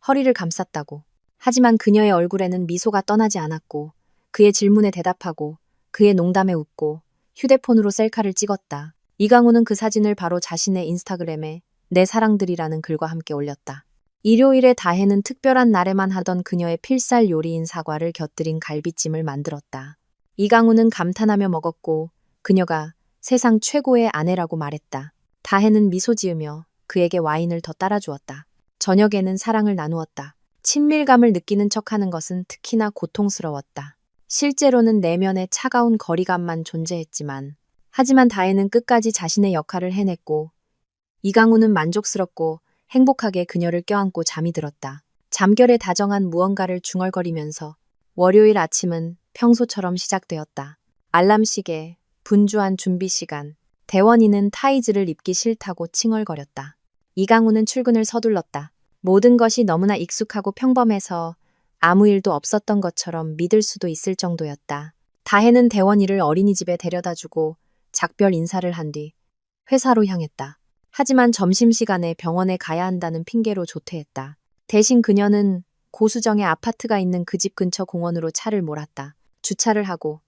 Speaker 1: 허리를 감쌌다고. 하지만 그녀의 얼굴에는 미소가 떠나지 않았고 그의 질문에 대답하고 그의 농담에 웃고 휴대폰으로 셀카를 찍었다. 이강우는 그 사진을 바로 자신의 인스타그램에 내 사랑들이라는 글과 함께 올렸다. 일요일에 다혜는 특별한 날에만 하던 그녀의 필살 요리인 사과를 곁들인 갈비찜을 만들었다. 이강우는 감탄하며 먹었고 그녀가 세상 최고의 아내라고 말했다. 다혜는 미소 지으며 그에게 와인을 더 따라주었다. 저녁에는 사랑을 나누었다. 친밀감을 느끼는 척하는 것은 특히나 고통스러웠다. 실제로는 내면에 차가운 거리감만 존재했지만 하지만 다혜는 끝까지 자신의 역할을 해냈고 이강우는 만족스럽고 행복하게 그녀를 껴안고 잠이 들었다. 잠결에 다정한 무언가를 중얼거리면서 월요일 아침은 평소처럼 시작되었다. 알람 시계, 분주한 준비 시간, 대원이는 타이즈를 입기 싫다고 칭얼거렸다. 이강우는 출근을 서둘렀다. 모든 것이 너무나 익숙하고 평범해서 아무 일도 없었던 것처럼 믿을 수도 있을 정도였다. 다혜는 대원이를 어린이집에 데려다주고 작별 인사를 한 뒤 회사로 향했다. 하지만 점심시간에 병원에 가야 한다는 핑계로 조퇴했다. 대신 그녀는 고수정의 아파트가 있는 그 집 근처 공원으로 차를 몰았다. 주차를 하고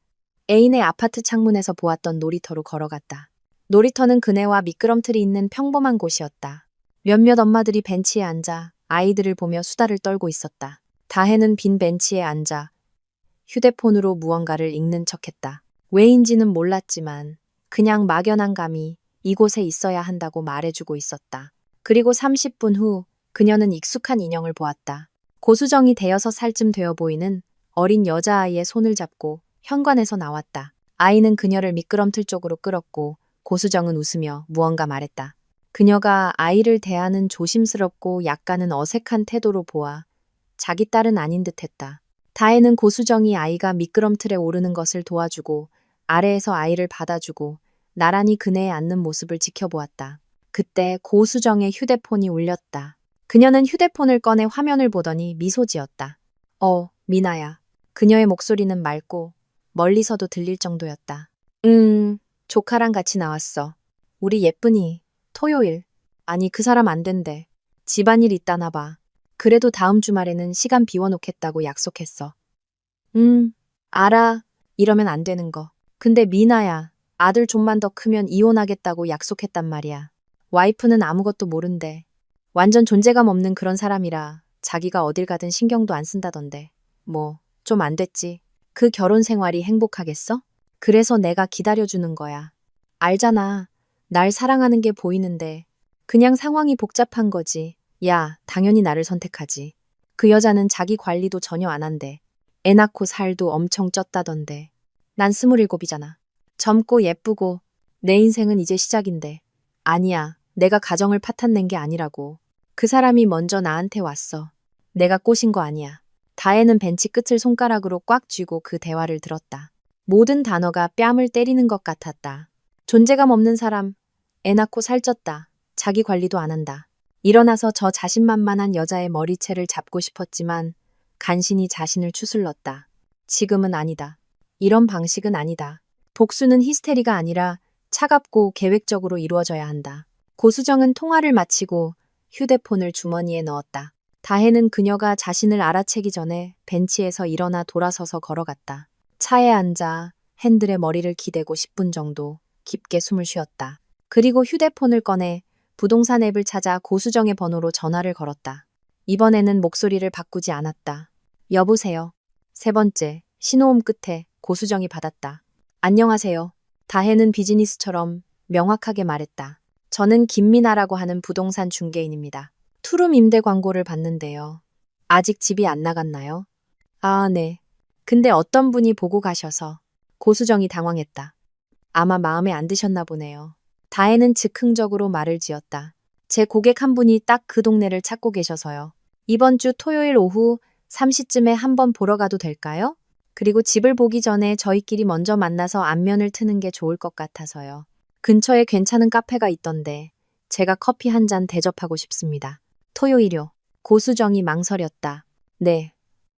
Speaker 1: 애인의 아파트 창문에서 보았던 놀이터로 걸어갔다. 놀이터는 그네와 미끄럼틀이 있는 평범한 곳이었다. 몇몇 엄마들이 벤치에 앉아 아이들을 보며 수다를 떨고 있었다. 다혜는 빈 벤치에 앉아 휴대폰으로 무언가를 읽는 척했다. 왜인지는 몰랐지만 그냥 막연한 감이 이곳에 있어야 한다고 말해주고 있었다. 그리고 30분 후 그녀는 익숙한 인형을 보았다. 고수정이 대여섯 살쯤 되어 보이는 어린 여자아이의 손을 잡고 현관에서 나왔다. 아이는 그녀를 미끄럼틀 쪽으로 끌었고 고수정은 웃으며 무언가 말했다. 그녀가 아이를 대하는 조심스럽고 약간은 어색한 태도로 보아 자기 딸은 아닌 듯했다. 다혜는 고수정이 아이가 미끄럼틀에 오르는 것을 도와주고 아래에서 아이를 받아주고 나란히 그네에 앉는 모습을 지켜보았다. 그때 고수정의 휴대폰이 울렸다. 그녀는 휴대폰을 꺼내 화면을 보더니 미소 지었다. 미나야. 그녀의 목소리는 맑고 멀리서도 들릴 정도였다. 조카랑 같이 나왔어. 우리 예쁜이. 토요일. 아니 그 사람 안 된대. 집안일 있다나 봐. 그래도 다음 주말에는 시간 비워놓겠다고 약속했어. 알아. 이러면 안 되는 거. 근데 미나야. 아들 좀만 더 크면 이혼하겠다고 약속했단 말이야. 와이프는 아무것도 모른대. 완전 존재감 없는 그런 사람이라 자기가 어딜 가든 신경도 안 쓴다던데. 뭐, 좀 안 됐지. 그 결혼 생활이 행복하겠어? 그래서 내가 기다려주는 거야. 알잖아. 날 사랑하는 게 보이는데. 그냥 상황이 복잡한 거지. 야, 당연히 나를 선택하지. 그 여자는 자기 관리도 전혀 안 한대. 애 낳고 살도 엄청 쪘다던데. 난 27이잖아. 젊고 예쁘고 내 인생은 이제 시작인데. 아니야. 내가 가정을 파탄낸 게 아니라고. 그 사람이 먼저 나한테 왔어. 내가 꼬신 거 아니야. 다혜는 벤치 끝을 손가락으로 꽉 쥐고 그 대화를 들었다. 모든 단어가 뺨을 때리는 것 같았다. 존재감 없는 사람, 애 낳고 살쪘다. 자기 관리도 안 한다. 일어나서 저 자신만만한 여자의 머리채를 잡고 싶었지만 간신히 자신을 추슬렀다. 지금은 아니다. 이런 방식은 아니다. 복수는 히스테리가 아니라 차갑고 계획적으로 이루어져야 한다. 고수정은 통화를 마치고 휴대폰을 주머니에 넣었다. 다혜는 그녀가 자신을 알아채기 전에 벤치에서 일어나 돌아서서 걸어갔다. 차에 앉아 핸들에 머리를 기대고 10분 정도 깊게 숨을 쉬었다. 그리고 휴대폰을 꺼내 부동산 앱을 찾아 고수정의 번호로 전화를 걸었다. 이번에는 목소리를 바꾸지 않았다. 여보세요. 세 번째, 신호음 끝에 고수정이 받았다. 안녕하세요. 다혜는 비즈니스처럼 명확하게 말했다. 저는 김미나라고 하는 부동산 중개인입니다. 투룸 임대 광고를 봤는데요. 아직 집이 안 나갔나요? 아, 네. 근데 어떤 분이 보고 가셔서. 고수정이 당황했다. 아마 마음에 안 드셨나 보네요. 다혜는 즉흥적으로 말을 지었다. 제 고객 한 분이 딱 그 동네를 찾고 계셔서요. 이번 주 토요일 오후 3시쯤에 한번 보러 가도 될까요? 그리고 집을 보기 전에 저희끼리 먼저 만나서 안면을 트는 게 좋을 것 같아서요. 근처에 괜찮은 카페가 있던데 제가 커피 한 잔 대접하고 싶습니다. 토요일요. 고수정이 망설였다. 네,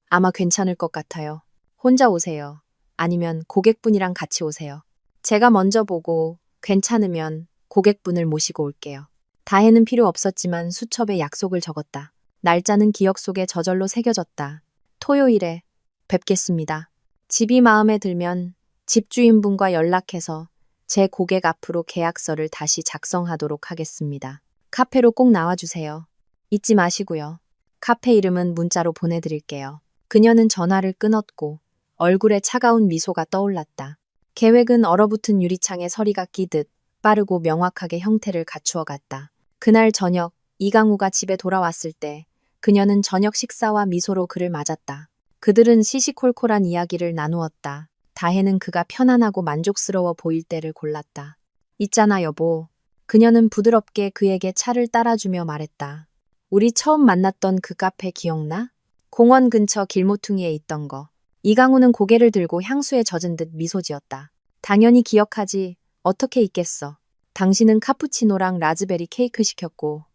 Speaker 1: 아마 괜찮을 것 같아요. 혼자 오세요. 아니면 고객분이랑 같이 오세요. 제가 먼저 보고 괜찮으면 고객분을 모시고 올게요. 다혜는 필요 없었지만 수첩에 약속을 적었다. 날짜는 기억 속에 저절로 새겨졌다. 토요일에 뵙겠습니다. 집이 마음에 들면 집주인분과 연락해서 제 고객 앞으로 계약서를 다시 작성하도록 하겠습니다. 카페로 꼭 나와주세요. 잊지 마시고요. 카페 이름은 문자로 보내드릴게요. 그녀는 전화를 끊었고 얼굴에 차가운 미소가 떠올랐다. 계획은 얼어붙은 유리창에 서리가 끼듯 빠르고 명확하게 형태를 갖추어 갔다. 그날 저녁 이강우가 집에 돌아왔을 때 그녀는 저녁 식사와 미소로 그를 맞았다. 그들은 시시콜콜한 이야기를 나누었다. 다혜는 그가 편안하고 만족스러워 보일 때를 골랐다. 있잖아 여보. 그녀는 부드럽게 그에게 차를 따라주며 말했다. 우리 처음 만났던 그 카페 기억나? 공원 근처 길모퉁이에 있던 거. 이강우는 고개를 들고 향수에 젖은 듯 미소 지었다. 당연히 기억하지. 어떻게 있겠어. 당신은 카푸치노랑 라즈베리 케이크 시켰고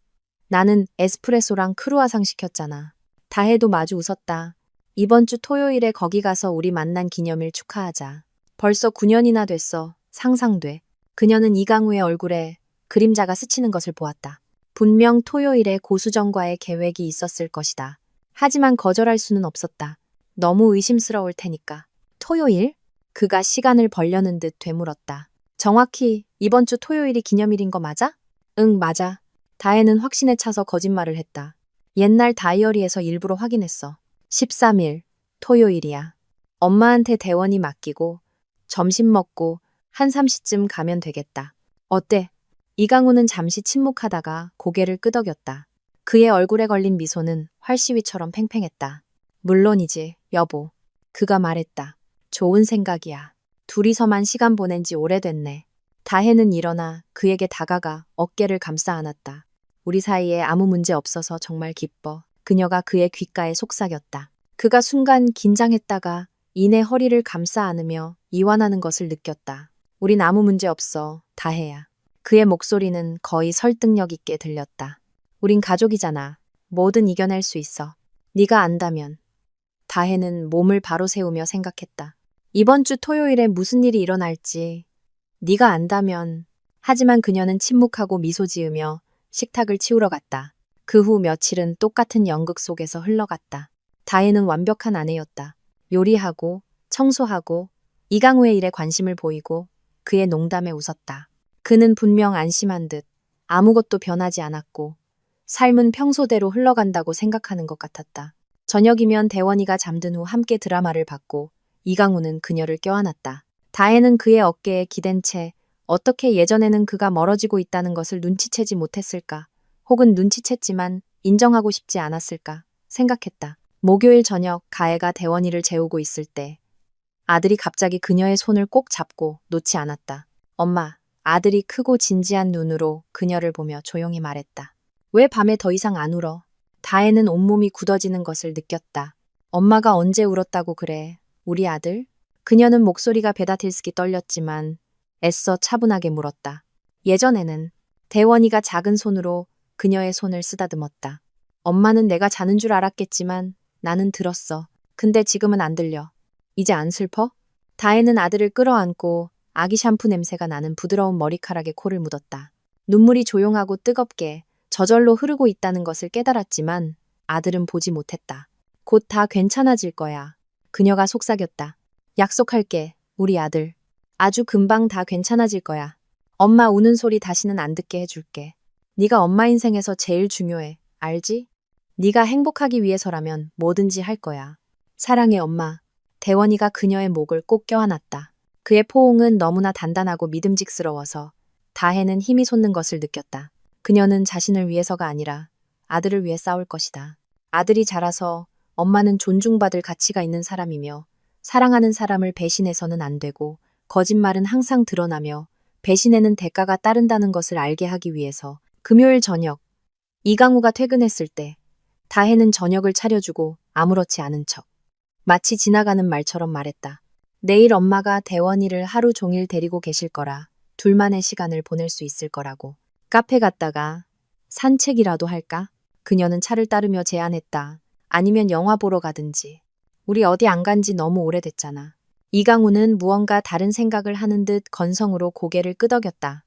Speaker 1: 나는 에스프레소랑 크루아상 시켰잖아. 다혜도 마주 웃었다. 이번 주 토요일에 거기 가서 우리 만난 기념일 축하하자. 벌써 9년이나 됐어. 상상돼. 그녀는 이강우의 얼굴에 그림자가 스치는 것을 보았다. 분명 토요일에 고수정과의 계획이 있었을 것이다. 하지만 거절할 수는 없었다. 너무 의심스러울 테니까. 토요일? 그가 시간을 벌려는 듯 되물었다. 정확히 이번 주 토요일이 기념일인 거 맞아? 응, 맞아. 다혜는 확신에 차서 거짓말을 했다. 옛날 다이어리에서 일부러 확인했어. 13일, 토요일이야. 엄마한테 대원이 맡기고 점심 먹고 한 3시쯤 가면 되겠다. 어때? 이강우는 잠시 침묵하다가 고개를 끄덕였다. 그의 얼굴에 걸린 미소는 활시위처럼 팽팽했다. 물론이지, 여보. 그가 말했다. 좋은 생각이야. 둘이서만 시간 보낸 지 오래됐네. 다혜는 일어나 그에게 다가가 어깨를 감싸 안았다. 우리 사이에 아무 문제 없어서 정말 기뻐. 그녀가 그의 귓가에 속삭였다. 그가 순간 긴장했다가 이내 허리를 감싸 안으며 이완하는 것을 느꼈다. 우린 아무 문제 없어, 다혜야. 그의 목소리는 거의 설득력 있게 들렸다. 우린 가족이잖아. 뭐든 이겨낼 수 있어. 네가 안다면. 다혜는 몸을 바로 세우며 생각했다. 이번 주 토요일에 무슨 일이 일어날지 네가 안다면. 하지만 그녀는 침묵하고 미소 지으며 식탁을 치우러 갔다. 그 후 며칠은 똑같은 연극 속에서 흘러갔다. 다혜는 완벽한 아내였다. 요리하고 청소하고 이강우의 일에 관심을 보이고 그의 농담에 웃었다. 그는 분명 안심한 듯 아무것도 변하지 않았고 삶은 평소대로 흘러간다고 생각하는 것 같았다. 저녁이면 대원이가 잠든 후 함께 드라마를 봤고 이강우는 그녀를 껴안았다. 다혜는 그의 어깨에 기댄 채 어떻게 예전에는 그가 멀어지고 있다는 것을 눈치채지 못했을까? 혹은 눈치챘지만 인정하고 싶지 않았을까? 생각했다. 목요일 저녁 가혜가 대원이를 재우고 있을 때 아들이 갑자기 그녀의 손을 꼭 잡고 놓지 않았다. 엄마, 아들이 크고 진지한 눈으로 그녀를 보며 조용히 말했다. 왜 밤에 더 이상 안 울어? 다혜는 온몸이 굳어지는 것을 느꼈다. 엄마가 언제 울었다고 그래? 우리 아들? 그녀는 목소리가 베다틀스키 떨렸지만 애써 차분하게 물었다. 예전에는 대원이가 작은 손으로 그녀의 손을 쓰다듬었다. 엄마는 내가 자는 줄 알았겠지만 나는 들었어. 근데 지금은 안 들려. 이제 안 슬퍼? 다혜는 아들을 끌어안고 아기 샴푸 냄새가 나는 부드러운 머리카락에 코를 묻었다. 눈물이 조용하고 뜨겁게 저절로 흐르고 있다는 것을 깨달았지만 아들은 보지 못했다. 곧 다 괜찮아질 거야. 그녀가 속삭였다. 약속할게, 우리 아들. 아주 금방 다 괜찮아질 거야. 엄마 우는 소리 다시는 안 듣게 해줄게. 네가 엄마 인생에서 제일 중요해. 알지? 네가 행복하기 위해서라면 뭐든지 할 거야. 사랑해 엄마. 대원이가 그녀의 목을 꼭 껴안았다. 그의 포옹은 너무나 단단하고 믿음직스러워서 다혜는 힘이 솟는 것을 느꼈다. 그녀는 자신을 위해서가 아니라 아들을 위해 싸울 것이다. 아들이 자라서 엄마는 존중받을 가치가 있는 사람이며 사랑하는 사람을 배신해서는 안 되고 거짓말은 항상 드러나며 배신에는 대가가 따른다는 것을 알게 하기 위해서 금요일 저녁 이강우가 퇴근했을 때 다혜는 저녁을 차려주고 아무렇지 않은 척 마치 지나가는 말처럼 말했다. 내일 엄마가 대원이를 하루 종일 데리고 계실 거라 둘만의 시간을 보낼 수 있을 거라고. 카페 갔다가 산책이라도 할까? 그녀는 차를 따르며 제안했다. 아니면 영화 보러 가든지. 우리 어디 안 간지 너무 오래됐잖아. 이강우는 무언가 다른 생각을 하는 듯 건성으로 고개를 끄덕였다.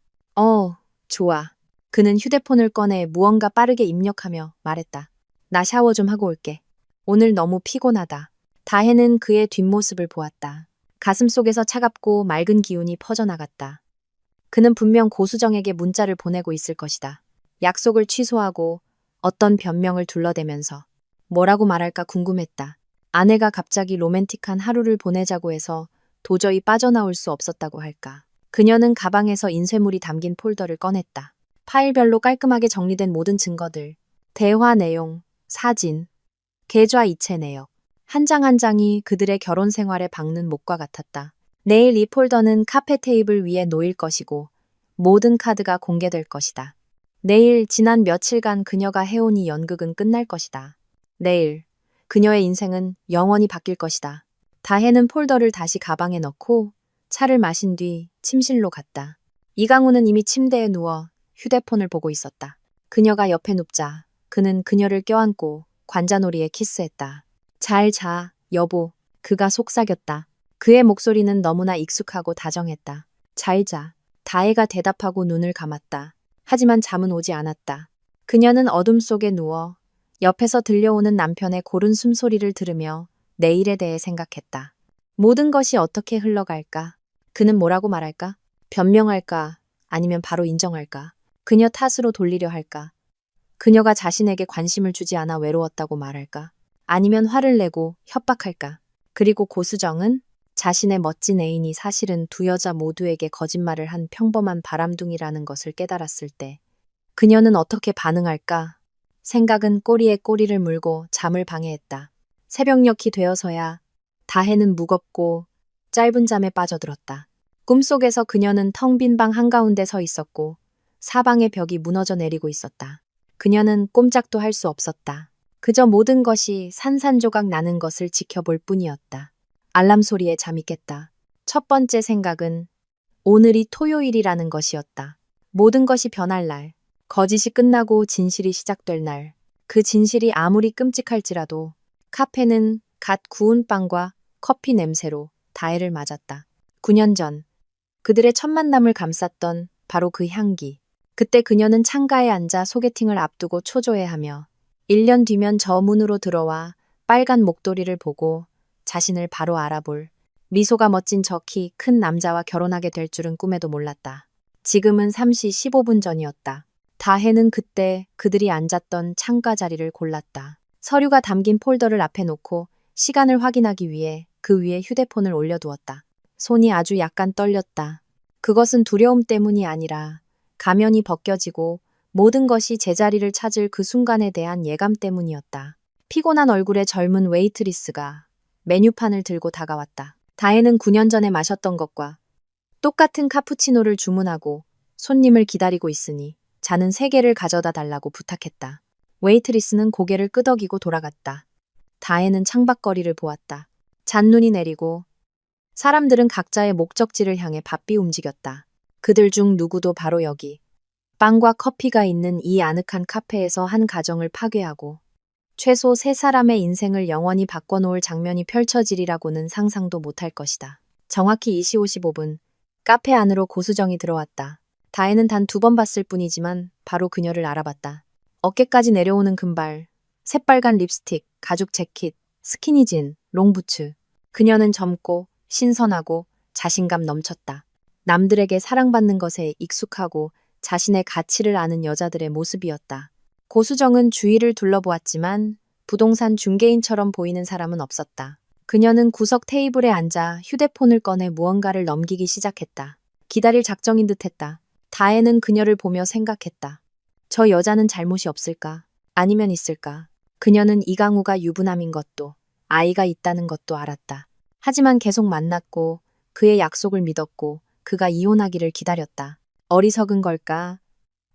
Speaker 1: 좋아. 그는 휴대폰을 꺼내 무언가 빠르게 입력하며 말했다. 나 샤워 좀 하고 올게. 오늘 너무 피곤하다. 다혜는 그의 뒷모습을 보았다. 가슴속에서 차갑고 맑은 기운이 퍼져나갔다. 그는 분명 고수정에게 문자를 보내고 있을 것이다. 약속을 취소하고 어떤 변명을 둘러대면서 뭐라고 말할까 궁금했다. 아내가 갑자기 로맨틱한 하루를 보내자고 해서 도저히 빠져나올 수 없었다고 할까. 그녀는 가방에서 인쇄물이 담긴 폴더를 꺼냈다. 파일별로 깔끔하게 정리된 모든 증거들, 대화 내용, 사진, 계좌 이체 내역, 한 장 한 장이 그들의 결혼 생활에 박는 목과 같았다. 내일 이 폴더는 카페 테이블 위에 놓일 것이고 모든 카드가 공개될 것이다. 내일 지난 며칠간 그녀가 해온 이 연극은 끝날 것이다. 내일 그녀의 인생은 영원히 바뀔 것이다. 다혜는 폴더를 다시 가방에 넣고 차를 마신 뒤 침실로 갔다. 이강우는 이미 침대에 누워 휴대폰을 보고 있었다. 그녀가 옆에 눕자 그는 그녀를 껴안고 관자놀이에 키스했다. 잘 자, 여보. 그가 속삭였다. 그의 목소리는 너무나 익숙하고 다정했다. 잘 자. 다혜가 대답하고 눈을 감았다. 하지만 잠은 오지 않았다. 그녀는 어둠 속에 누워 옆에서 들려오는 남편의 고른 숨소리를 들으며 내일에 대해 생각했다. 모든 것이 어떻게 흘러갈까? 그는 뭐라고 말할까? 변명할까? 아니면 바로 인정할까? 그녀 탓으로 돌리려 할까? 그녀가 자신에게 관심을 주지 않아 외로웠다고 말할까? 아니면 화를 내고 협박할까? 그리고 고수정은 자신의 멋진 애인이 사실은 두 여자 모두에게 거짓말을 한 평범한 바람둥이라는 것을 깨달았을 때 그녀는 어떻게 반응할까? 생각은 꼬리에 꼬리를 물고 잠을 방해했다. 새벽녘이 되어서야 다혜는 무겁고 짧은 잠에 빠져들었다. 꿈속에서 그녀는 텅 빈 방 한가운데 서 있었고 사방의 벽이 무너져 내리고 있었다. 그녀는 꼼짝도 할 수 없었다. 그저 모든 것이 산산조각 나는 것을 지켜볼 뿐이었다. 알람 소리에 잠이 깼다. 첫 번째 생각은 오늘이 토요일이라는 것이었다. 모든 것이 변할 날, 거짓이 끝나고 진실이 시작될 날, 그 진실이 아무리 끔찍할지라도 카페는 갓 구운 빵과 커피 냄새로 다혜를 맞았다. 9년 전, 그들의 첫 만남을 감쌌던 바로 그 향기. 그때 그녀는 창가에 앉아 소개팅을 앞두고 초조해하며 1년 뒤면 저 문으로 들어와 빨간 목도리를 보고 자신을 바로 알아볼 미소가 멋진 저 키 큰 남자와 결혼하게 될 줄은 꿈에도 몰랐다. 지금은 3시 15분 전이었다. 다혜는 그때 그들이 앉았던 창가 자리를 골랐다. 서류가 담긴 폴더를 앞에 놓고 시간을 확인하기 위해 그 위에 휴대폰을 올려두었다. 손이 아주 약간 떨렸다. 그것은 두려움 때문이 아니라 가면이 벗겨지고 모든 것이 제자리를 찾을 그 순간에 대한 예감 때문이었다. 피곤한 얼굴의 젊은 웨이트리스가 메뉴판을 들고 다가왔다. 다혜는 9년 전에 마셨던 것과 똑같은 카푸치노를 주문하고 손님을 기다리고 있으니 잔은 3개를 가져다 달라고 부탁했다. 웨이트리스는 고개를 끄덕이고 돌아갔다. 다혜는 창밖거리를 보았다. 잔눈이 내리고 사람들은 각자의 목적지를 향해 바삐 움직였다. 그들 중 누구도 바로 여기 빵과 커피가 있는 이 아늑한 카페에서 한 가정을 파괴하고 최소 3사람의 인생을 영원히 바꿔놓을 장면이 펼쳐지리라고는 상상도 못할 것이다. 정확히 2시 55분 카페 안으로 고수정이 들어왔다. 다혜는 단 2번 봤을 뿐이지만 바로 그녀를 알아봤다. 어깨까지 내려오는 금발, 새빨간 립스틱, 가죽 재킷, 스키니진, 롱부츠. 그녀는 젊고 신선하고 자신감 넘쳤다. 남들에게 사랑받는 것에 익숙하고 자신의 가치를 아는 여자들의 모습이었다. 고수정은 주위를 둘러보았지만 부동산 중개인처럼 보이는 사람은 없었다. 그녀는 구석 테이블에 앉아 휴대폰을 꺼내 무언가를 넘기기 시작했다. 기다릴 작정인 듯했다. 다혜는 그녀를 보며 생각했다. 저 여자는 잘못이 없을까? 아니면 있을까? 그녀는 이강우가 유부남인 것도 아이가 있다는 것도 알았다. 하지만 계속 만났고 그의 약속을 믿었고 그가 이혼하기를 기다렸다. 어리석은 걸까?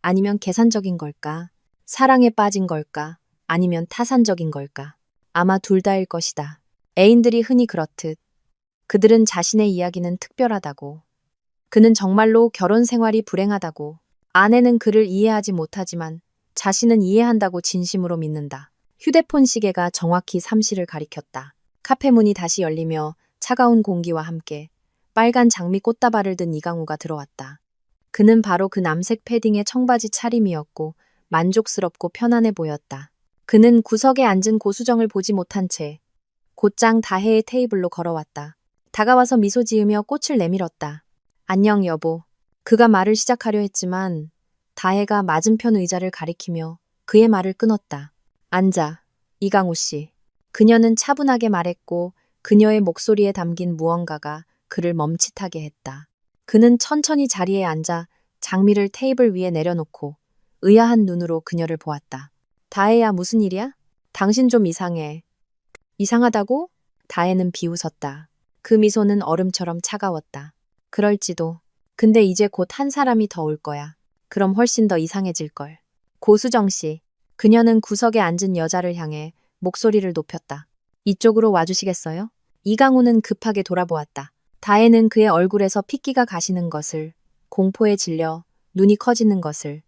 Speaker 1: 아니면 계산적인 걸까? 사랑에 빠진 걸까? 아니면 타산적인 걸까? 아마 둘 다일 것이다. 애인들이 흔히 그렇듯 그들은 자신의 이야기는 특별하다고, 그는 정말로 결혼 생활이 불행하다고, 아내는 그를 이해하지 못하지만 자신은 이해한다고 진심으로 믿는다. 휴대폰 시계가 정확히 3시를 가리켰다. 카페 문이 다시 열리며 차가운 공기와 함께 빨간 장미 꽃다발을 든 이강우가 들어왔다. 그는 바로 그 남색 패딩의 청바지 차림이었고 만족스럽고 편안해 보였다. 그는 구석에 앉은 고수정을 보지 못한 채 곧장 다혜의 테이블로 걸어왔다. 다가와서 미소 지으며 꽃을 내밀었다. 안녕 여보. 그가 말을 시작하려 했지만 다혜가 맞은편 의자를 가리키며 그의 말을 끊었다. 앉아, 이강우 씨. 그녀는 차분하게 말했고 그녀의 목소리에 담긴 무언가가 그를 멈칫하게 했다. 그는 천천히 자리에 앉아 장미를 테이블 위에 내려놓고 의아한 눈으로 그녀를 보았다. 다혜야, 무슨 일이야? 당신 좀 이상해. 이상하다고? 다혜는 비웃었다. 그 미소는 얼음처럼 차가웠다. 그럴지도. 근데 이제 곧 한 사람이 더 올 거야. 그럼 훨씬 더 이상해질걸. 고수정 씨. 그녀는 구석에 앉은 여자를 향해 목소리를 높였다. 이쪽으로 와주시겠어요? 이강우는 급하게 돌아보았다. 다혜는 그의 얼굴에서 핏기가 가시는 것을, 공포에 질려 눈이 커지는 것을,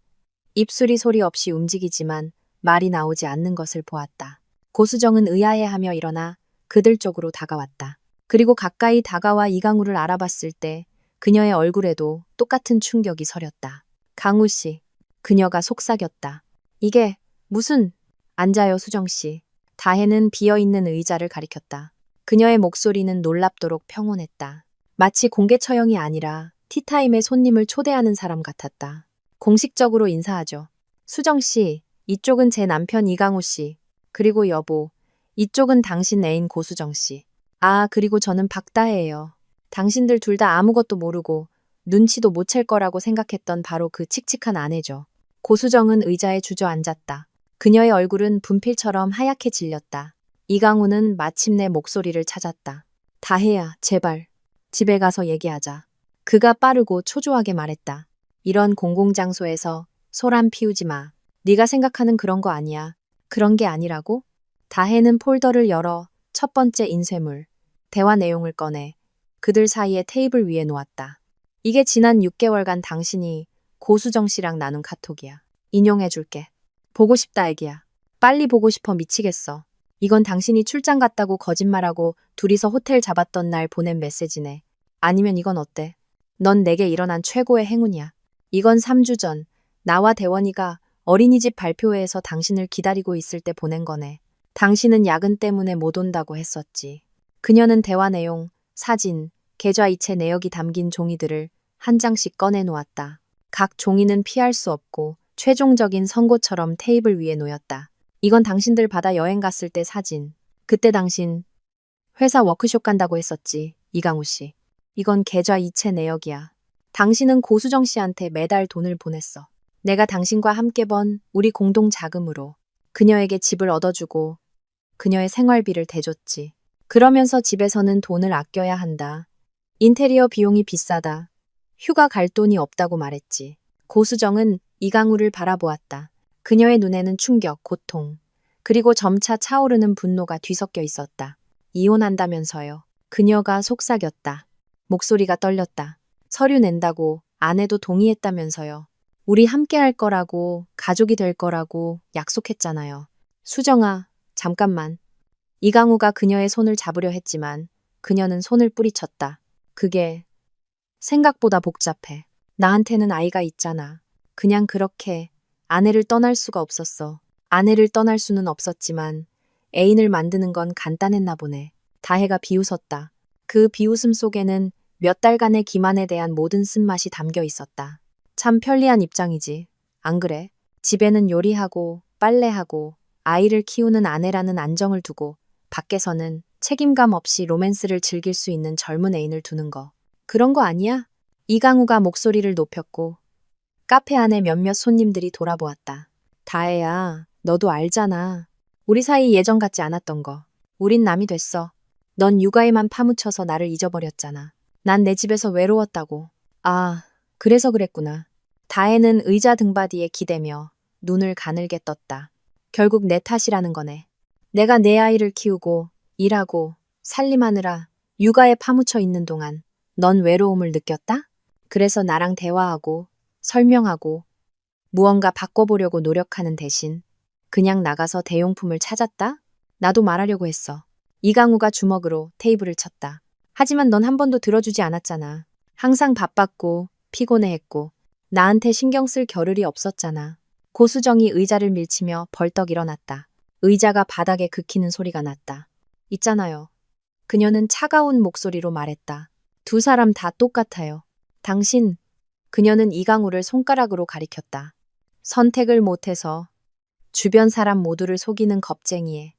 Speaker 1: 입술이 소리 없이 움직이지만 말이 나오지 않는 것을 보았다. 고수정은 의아해하며 일어나 그들 쪽으로 다가왔다. 그리고 가까이 다가와 이강우를 알아봤을 때 그녀의 얼굴에도 똑같은 충격이 서렸다. 강우 씨. 그녀가 속삭였다. 이게 무슨... 앉아요, 수정 씨. 다혜는 비어있는 의자를 가리켰다. 그녀의 목소리는 놀랍도록 평온했다. 마치 공개 처형이 아니라 티타임에 손님을 초대하는 사람 같았다. 공식적으로 인사하죠. 수정 씨, 이쪽은 제 남편 이강우 씨. 그리고 여보, 이쪽은 당신 애인 고수정 씨. 아, 그리고 저는 박다혜예요. 당신들 둘 다 아무것도 모르고 눈치도 못 챌 거라고 생각했던 바로 그 칙칙한 아내죠. 고수정은 의자에 주저앉았다. 그녀의 얼굴은 분필처럼 하얗게 질렸다. 이강우는 마침내 목소리를 찾았다. 다혜야, 제발. 집에 가서 얘기하자. 그가 빠르고 초조하게 말했다. 이런 공공장소에서 소란 피우지 마. 네가 생각하는 그런 거 아니야. 그런 게 아니라고? 다혜는 폴더를 열어 첫 번째 인쇄물, 대화 내용을 꺼내 그들 사이의 테이블 위에 놓았다. 이게 지난 6개월간 당신이 고수정 씨랑 나눈 카톡이야. 인용해줄게. 보고 싶다 애기야. 빨리 보고 싶어 미치겠어. 이건 당신이 출장 갔다고 거짓말하고 둘이서 호텔 잡았던 날 보낸 메시지네. 아니면 이건 어때? 넌 내게 일어난 최고의 행운이야. 이건 3주 전 나와 대원이가 어린이집 발표회에서 당신을 기다리고 있을 때 보낸 거네. 당신은 야근 때문에 못 온다고 했었지. 그녀는 대화 내용, 사진, 계좌이체 내역이 담긴 종이들을 한 장씩 꺼내 놓았다. 각 종이는 피할 수 없고 최종적인 선고처럼 테이블 위에 놓였다. 이건 당신들 바다 여행 갔을 때 사진. 그때 당신 회사 워크숍 간다고 했었지, 이강우 씨. 이건 계좌 이체 내역이야. 당신은 고수정 씨한테 매달 돈을 보냈어. 내가 당신과 함께 번 우리 공동 자금으로 그녀에게 집을 얻어주고 그녀의 생활비를 대줬지. 그러면서 집에서는 돈을 아껴야 한다. 인테리어 비용이 비싸다. 휴가 갈 돈이 없다고 말했지. 고수정은 이강우를 바라보았다. 그녀의 눈에는 충격, 고통, 그리고 점차 차오르는 분노가 뒤섞여 있었다. 이혼한다면서요. 그녀가 속삭였다. 목소리가 떨렸다. 서류 낸다고 아내도 동의했다면서요. 우리 함께 할 거라고, 가족이 될 거라고 약속했잖아요. 수정아, 잠깐만. 이강우가 그녀의 손을 잡으려 했지만 그녀는 손을 뿌리쳤다. 그게 생각보다 복잡해. 나한테는 아이가 있잖아. 그냥 그렇게 아내를 떠날 수가 없었어. 아내를 떠날 수는 없었지만 애인을 만드는 건 간단했나 보네. 다혜가 비웃었다. 그 비웃음 속에는 몇 달간의 기만에 대한 모든 쓴맛이 담겨 있었다. 참 편리한 입장이지. 안 그래? 집에는 요리하고 빨래하고 아이를 키우는 아내라는 안정을 두고 밖에서는 책임감 없이 로맨스를 즐길 수 있는 젊은 애인을 두는 거. 그런 거 아니야? 이강우가 목소리를 높였고 카페 안에 몇몇 손님들이 돌아보았다. 다혜야, 너도 알잖아. 우리 사이 예전 같지 않았던 거. 우린 남이 됐어. 넌 육아에만 파묻혀서 나를 잊어버렸잖아. 난 내 집에서 외로웠다고. 아, 그래서 그랬구나. 다혜는 의자 등받이에 기대며 눈을 가늘게 떴다. 결국 내 탓이라는 거네. 내가 내 아이를 키우고 일하고 살림하느라 육아에 파묻혀 있는 동안 넌 외로움을 느꼈다? 그래서 나랑 대화하고 설명하고 무언가 바꿔보려고 노력하는 대신 그냥 나가서 대용품을 찾았다? 나도 말하려고 했어. 이강우가 주먹으로 테이블을 쳤다. 하지만 넌 한 번도 들어주지 않았잖아. 항상 바빴고 피곤해했고 나한테 신경 쓸 겨를이 없었잖아. 고수정이 의자를 밀치며 벌떡 일어났다. 의자가 바닥에 긁히는 소리가 났다. 있잖아요. 그녀는 차가운 목소리로 말했다. 두 사람 다 똑같아요. 당신, 그녀는 이강우를 손가락으로 가리켰다. 선택을 못해서 주변 사람 모두를 속이는 겁쟁이에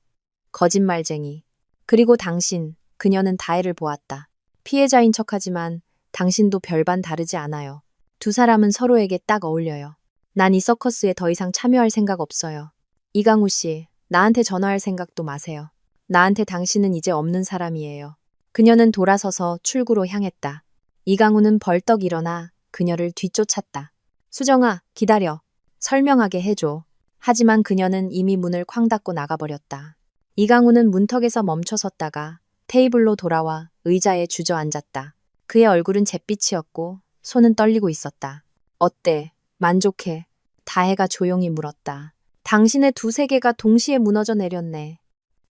Speaker 1: 거짓말쟁이. 그리고 당신, 그녀는 다혜를 보았다. 피해자인 척하지만 당신도 별반 다르지 않아요. 두 사람은 서로에게 딱 어울려요. 난 이 서커스에 더 이상 참여할 생각 없어요. 이강우 씨, 나한테 전화할 생각도 마세요. 나한테 당신은 이제 없는 사람이에요. 그녀는 돌아서서 출구로 향했다. 이강우는 벌떡 일어나 그녀를 뒤쫓았다. 수정아, 기다려. 설명하게 해줘. 하지만 그녀는 이미 문을 쾅 닫고 나가버렸다. 이강우는 문턱에서 멈춰섰다가 테이블로 돌아와 의자에 주저앉았다. 그의 얼굴은 잿빛이었고 손은 떨리고 있었다. 어때? 만족해? 다혜가 조용히 물었다. 당신의 두 세계가 동시에 무너져 내렸네.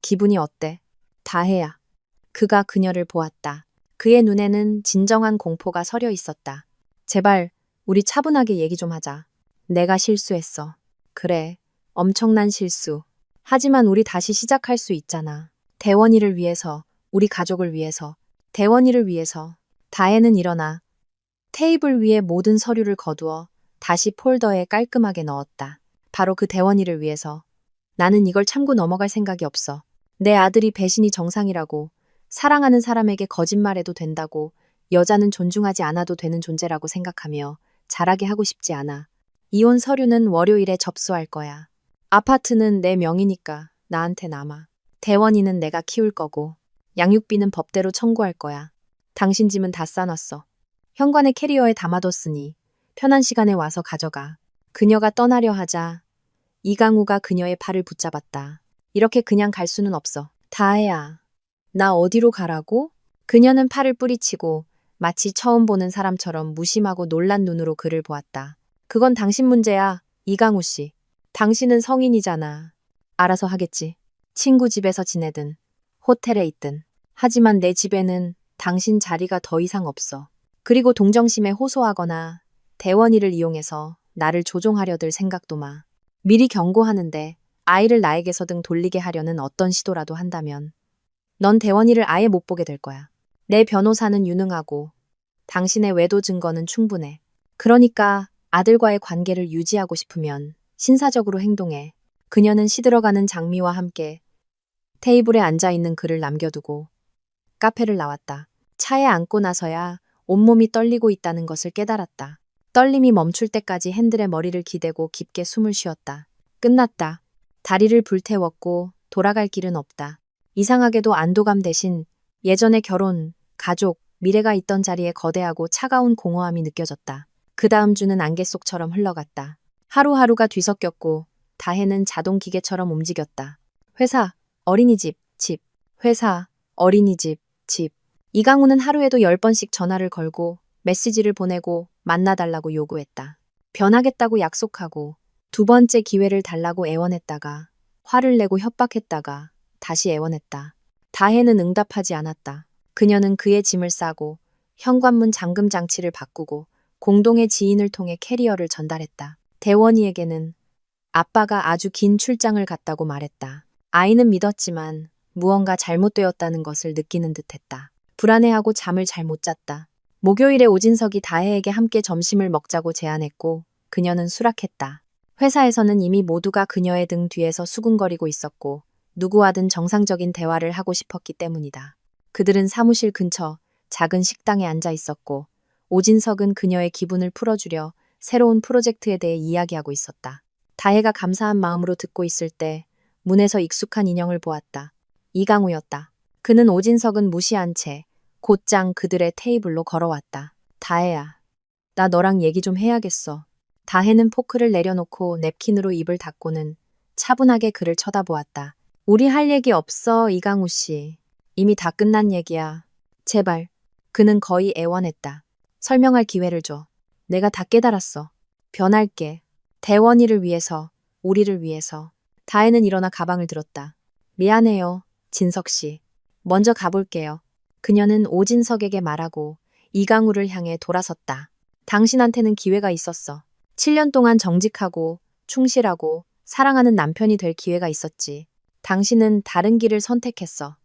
Speaker 1: 기분이 어때? 다혜야. 그가 그녀를 보았다. 그의 눈에는 진정한 공포가 서려 있었다. 제발 우리 차분하게 얘기 좀 하자. 내가 실수했어. 그래, 엄청난 실수. 하지만 우리 다시 시작할 수 있잖아. 대원이를 위해서, 우리 가족을 위해서, 대원이를 위해서. 다혜는 일어나 테이블 위에 모든 서류를 거두어 다시 폴더에 깔끔하게 넣었다. 바로 그 대원이를 위해서. 나는 이걸 참고 넘어갈 생각이 없어. 내 아들이 배신이 정상이라고, 사랑하는 사람에게 거짓말해도 된다고, 여자는 존중하지 않아도 되는 존재라고 생각하며 자라게 하고 싶지 않아. 이혼 서류는 월요일에 접수할 거야. 아파트는 내 명의니까 나한테 남아. 대원이는 내가 키울 거고, 양육비는 법대로 청구할 거야. 당신 짐은 다 싸놨어. 현관의 캐리어에 담아뒀으니 편한 시간에 와서 가져가. 그녀가 떠나려 하자 이강우가 그녀의 팔을 붙잡았다. 이렇게 그냥 갈 수는 없어. 다혜야, 나 어디로 가라고? 그녀는 팔을 뿌리치고 마치 처음 보는 사람처럼 무심하고 놀란 눈으로 그를 보았다. 그건 당신 문제야, 이강우 씨. 당신은 성인이잖아. 알아서 하겠지. 친구 집에서 지내든 호텔에 있든. 하지만 내 집에는 당신 자리가 더 이상 없어. 그리고 동정심에 호소하거나 대원이를 이용해서 나를 조종하려 들 생각도 마. 미리 경고하는데 아이를 나에게서 돌리게 하려는 어떤 시도라도 한다면 넌 대원이를 아예 못 보게 될 거야. 내 변호사는 유능하고 당신의 외도 증거는 충분해. 그러니까 아들과의 관계를 유지하고 싶으면 신사적으로 행동해. 그녀는 시들어가는 장미와 함께 테이블에 앉아있는 그를 남겨두고 카페를 나왔다. 차에 앉고 나서야 온몸이 떨리고 있다는 것을 깨달았다. 떨림이 멈출 때까지 핸들에 머리를 기대고 깊게 숨을 쉬었다. 끝났다. 다리를 불태웠고 돌아갈 길은 없다. 이상하게도 안도감 대신 예전의 결혼, 가족, 미래가 있던 자리에 거대하고 차가운 공허함이 느껴졌다. 그 다음 주는 안개 속처럼 흘러갔다. 하루하루가 뒤섞였고 다혜는 자동 기계처럼 움직였다. 회사, 어린이집, 집, 회사, 어린이집, 집. 이강우는 하루에도 10번씩 전화를 걸고 메시지를 보내고 만나달라고 요구했다. 변하겠다고 약속하고 2번째 기회를 달라고 애원했다가 화를 내고 협박했다가 다시 애원했다. 다혜는 응답하지 않았다. 그녀는 그의 짐을 싸고 현관문 잠금 장치를 바꾸고 공동의 지인을 통해 캐리어를 전달했다. 대원이에게는 아빠가 아주 긴 출장을 갔다고 말했다. 아이는 믿었지만 무언가 잘못되었다는 것을 느끼는 듯했다. 불안해하고 잠을 잘 못 잤다. 목요일에 오진석이 다혜에게 함께 점심을 먹자고 제안했고 그녀는 수락했다. 회사에서는 이미 모두가 그녀의 등 뒤에서 수군거리고 있었고 누구와든 정상적인 대화를 하고 싶었기 때문이다. 그들은 사무실 근처 작은 식당에 앉아 있었고 오진석은 그녀의 기분을 풀어주려 새로운 프로젝트에 대해 이야기하고 있었다. 다혜가 감사한 마음으로 듣고 있을 때 문에서 익숙한 인형을 보았다. 이강우였다. 그는 오진석은 무시한 채 곧장 그들의 테이블로 걸어왔다. 다혜야, 나 너랑 얘기 좀 해야겠어. 다혜는 포크를 내려놓고 냅킨으로 입을 닫고는 차분하게 그를 쳐다보았다. 우리 할 얘기 없어, 이강우 씨. 이미 다 끝난 얘기야. 제발. 그는 거의 애원했다. 설명할 기회를 줘. 내가 다 깨달았어. 변할게. 대원이를 위해서, 우리를 위해서. 다혜는 일어나 가방을 들었다. 미안해요, 진석 씨. 먼저 가볼게요. 그녀는 오진석에게 말하고 이강우를 향해 돌아섰다. 당신한테는 기회가 있었어. 7년 동안 정직하고 충실하고 사랑하는 남편이 될 기회가 있었지. 당신은 다른 길을 선택했어.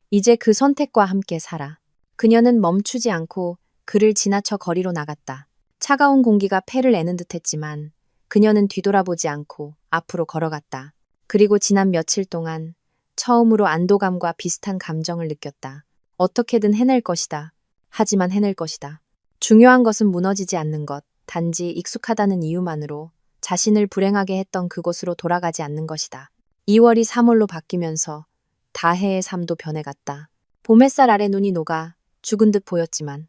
Speaker 1: 이제 그 선택과 함께 살아. 그녀는 멈추지 않고 그를 지나쳐 거리로 나갔다. 차가운 공기가 폐를 애는 듯했지만 그녀는 뒤돌아보지 않고 앞으로 걸어갔다. 그리고 지난 며칠 동안 처음으로 안도감과 비슷한 감정을 느꼈다. 어떻게든 해낼 것이다. 하지만 해낼 것이다. 중요한 것은 무너지지 않는 것, 단지 익숙하다는 이유만으로 자신을 불행하게 했던 그곳으로 돌아가지 않는 것이다. 2월이 3월로 바뀌면서 다혜의 삶도 변해갔다. 봄햇살 아래 눈이 녹아 죽은 듯 보였지만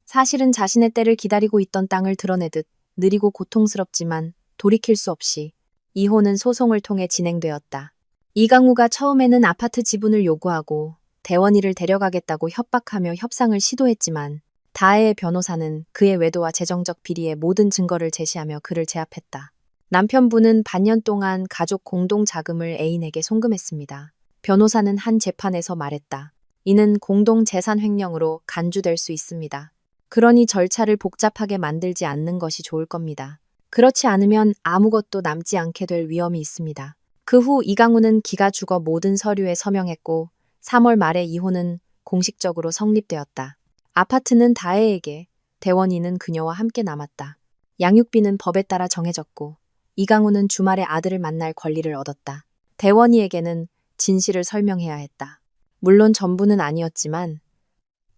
Speaker 1: 사실은 자신의 때를 기다리고 있던 땅을 드러내듯 느리고 고통스럽지만 돌이킬 수 없이 이혼은 소송을 통해 진행되었다. 이강우가 처음에는 아파트 지분을 요구하고 대원이를 데려가겠다고 협박하며 협상을 시도했지만 다혜의 변호사는 그의 외도와 재정적 비리의 모든 증거를 제시하며 그를 제압했다. 남편분은 반년 동안 가족 공동 자금을 애인에게 송금했습니다. 변호사는 한 재판에서 말했다. 이는 공동 재산 횡령으로 간주될 수 있습니다. 그러니 절차를 복잡하게 만들지 않는 것이 좋을 겁니다. 그렇지 않으면 아무것도 남지 않게 될 위험이 있습니다. 그 후 이강우는 기가 죽어 모든 서류에 서명했고 3월 말에 이혼은 공식적으로 성립되었다. 아파트는 다혜에게, 대원이는 그녀와 함께 남았다. 양육비는 법에 따라 정해졌고 이강우는 주말에 아들을 만날 권리를 얻었다. 대원이에게는 진실을 설명해야 했다. 물론 전부는 아니었지만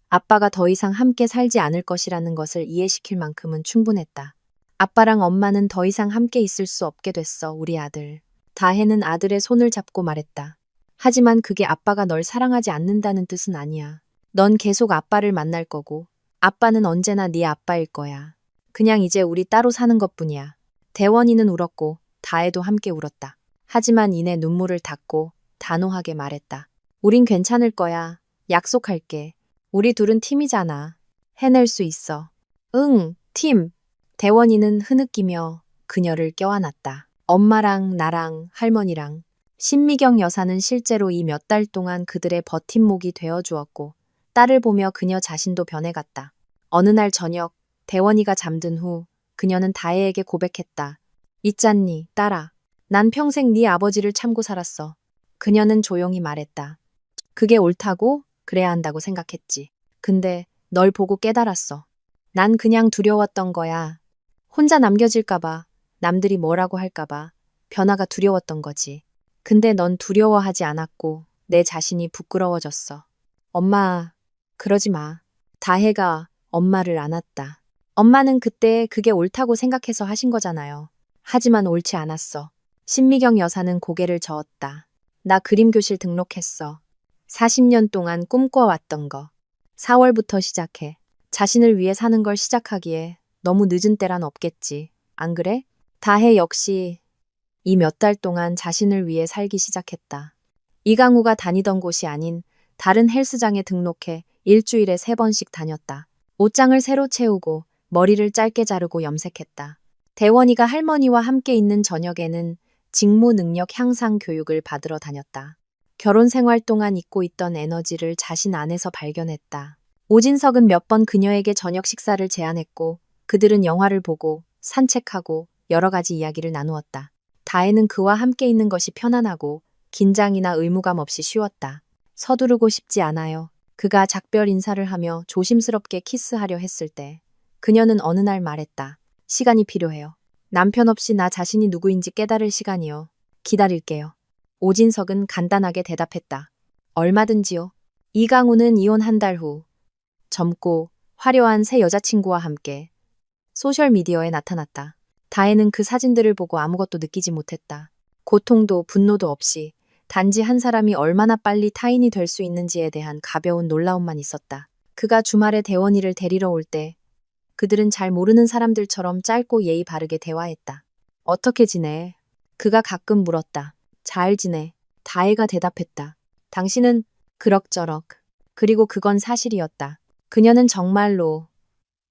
Speaker 1: 아빠가 더 이상 함께 살지 않을 것이라는 것을 이해시킬 만큼은 충분했다. 아빠랑 엄마는 더 이상 함께 있을 수 없게 됐어, 우리 아들. 다혜는 아들의 손을 잡고 말했다. 하지만 그게 아빠가 널 사랑하지 않는다는 뜻은 아니야. 넌 계속 아빠를 만날 거고 아빠는 언제나 네 아빠일 거야. 그냥 이제 우리 따로 사는 것뿐이야. 대원이는 울었고 다혜도 함께 울었다. 하지만 이내 눈물을 닦고 단호하게 말했다. 우린 괜찮을 거야. 약속할게. 우리 둘은 팀이잖아. 해낼 수 있어. 응, 팀. 대원이는 흐느끼며 그녀를 껴안았다. 엄마랑 나랑 할머니랑 신미경 여사는 실제로 이 몇 달 동안 그들의 버팀목이 되어주었고 딸을 보며 그녀 자신도 변해갔다. 어느 날 저녁 대원이가 잠든 후 그녀는 다혜에게 고백했다. 있잖니, 딸아. 난 평생 네 아버지를 참고 살았어. 그녀는 조용히 말했다. 그게 옳다고 그래야 한다고 생각했지. 근데 널 보고 깨달았어. 난 그냥 두려웠던 거야. 혼자 남겨질까봐, 남들이 뭐라고 할까봐 변화가 두려웠던 거지. 근데 넌 두려워하지 않았고 내 자신이 부끄러워졌어. 엄마, 그러지 마. 다혜가 엄마를 안았다. 엄마는 그때 그게 옳다고 생각해서 하신 거잖아요. 하지만 옳지 않았어. 신미경 여사는 고개를 저었다. 나 그림 교실 등록했어. 40년 동안 꿈꿔왔던 거. 4월부터 시작해. 자신을 위해 사는 걸 시작하기에 너무 늦은 때란 없겠지. 안 그래? 다혜 역시 이 몇 달 동안 자신을 위해 살기 시작했다. 이강우가 다니던 곳이 아닌 다른 헬스장에 등록해 일주일에 3번씩 다녔다. 옷장을 새로 채우고 머리를 짧게 자르고 염색했다. 대원이가 할머니와 함께 있는 저녁에는 직무 능력 향상 교육을 받으러 다녔다. 결혼 생활 동안 잊고 있던 에너지를 자신 안에서 발견했다. 오진석은 몇 번 그녀에게 저녁 식사를 제안했고 그들은 영화를 보고 산책하고 여러 가지 이야기를 나누었다. 다혜는 그와 함께 있는 것이 편안하고 긴장이나 의무감 없이 쉬웠다. 서두르고 싶지 않아요. 그가 작별 인사를 하며 조심스럽게 키스하려 했을 때 그녀는 어느 날 말했다. 시간이 필요해요. 남편 없이 나 자신이 누구인지 깨달을 시간이요. 기다릴게요. 오진석은 간단하게 대답했다. 얼마든지요. 이강우는 이혼 한 달 후 젊고 화려한 새 여자친구와 함께 소셜미디어에 나타났다. 다혜는 그 사진들을 보고 아무것도 느끼지 못했다. 고통도 분노도 없이 단지 한 사람이 얼마나 빨리 타인이 될 수 있는지에 대한 가벼운 놀라움만 있었다. 그가 주말에 대원이를 데리러 올 때 그들은 잘 모르는 사람들처럼 짧고 예의 바르게 대화했다. 어떻게 지내? 그가 가끔 물었다. 잘 지내. 다혜가 대답했다. 당신은 그럭저럭. 그리고 그건 사실이었다. 그녀는 정말로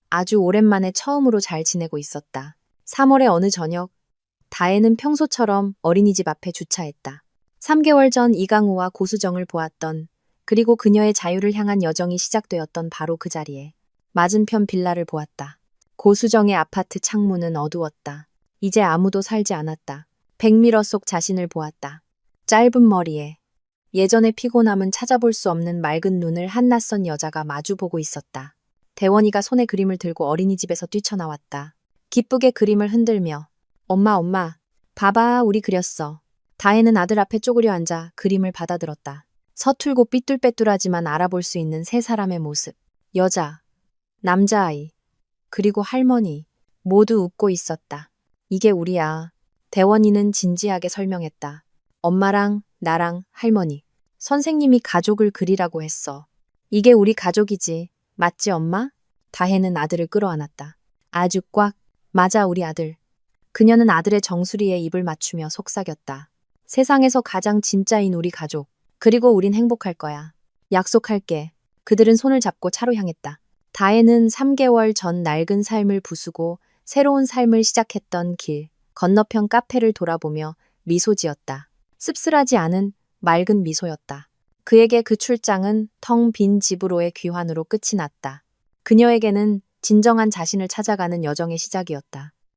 Speaker 1: 아주 오랜만에 처음으로 잘 지내고 있었다. 3월의 어느 저녁, 다혜는 평소처럼 어린이집 앞에 주차했다. 3개월 전 이강우와 고수정을 보았던, 그리고 그녀의 자유를 향한 여정이 시작되었던 바로 그 자리에 맞은편 빌라를 보았다. 고수정의 아파트 창문은 어두웠다. 이제 아무도 살지 않았다. 백미러 속 자신을 보았다. 짧은 머리에 예전의 피곤함은 찾아볼 수 없는 맑은 눈을 한 낯선 여자가 마주보고 있었다. 대원이가 손에 그림을 들고 어린이집에서 뛰쳐나왔다. 기쁘게 그림을 흔들며 엄마, 봐봐, 우리 그렸어. 다혜는 아들 앞에 쪼그려 앉아 그림을 받아들었다. 서툴고 삐뚤빼뚤하지만 알아볼 수 있는 세 사람의 모습. 여자, 남자아이, 그리고 할머니, 모두 웃고 있었다. 이게 우리야. 대원이는 진지하게 설명했다. 엄마랑 나랑 할머니. 선생님이 가족을 그리라고 했어. 이게 우리 가족이지. 맞지, 엄마? 다혜는 아들을 끌어안았다. 아주 꽉. 맞아, 우리 아들. 그녀는 아들의 정수리에 입을 맞추며 속삭였다. 세상에서 가장 진짜인 우리 가족. 그리고 우린 행복할 거야. 약속할게. 그들은 손을 잡고 차로 향했다. 다혜는 3개월 전 낡은 삶을 부수고 새로운 삶을 시작했던 길, 건너편 카페를 돌아보며 미소 지었다. 씁쓸하지 않은 맑은 미소였다. 그에게 그 출장은 텅 빈 집으로의 귀환으로 끝이 났다. 그녀에게는 진정한 자신을 찾아가는 여정의 시작이었다.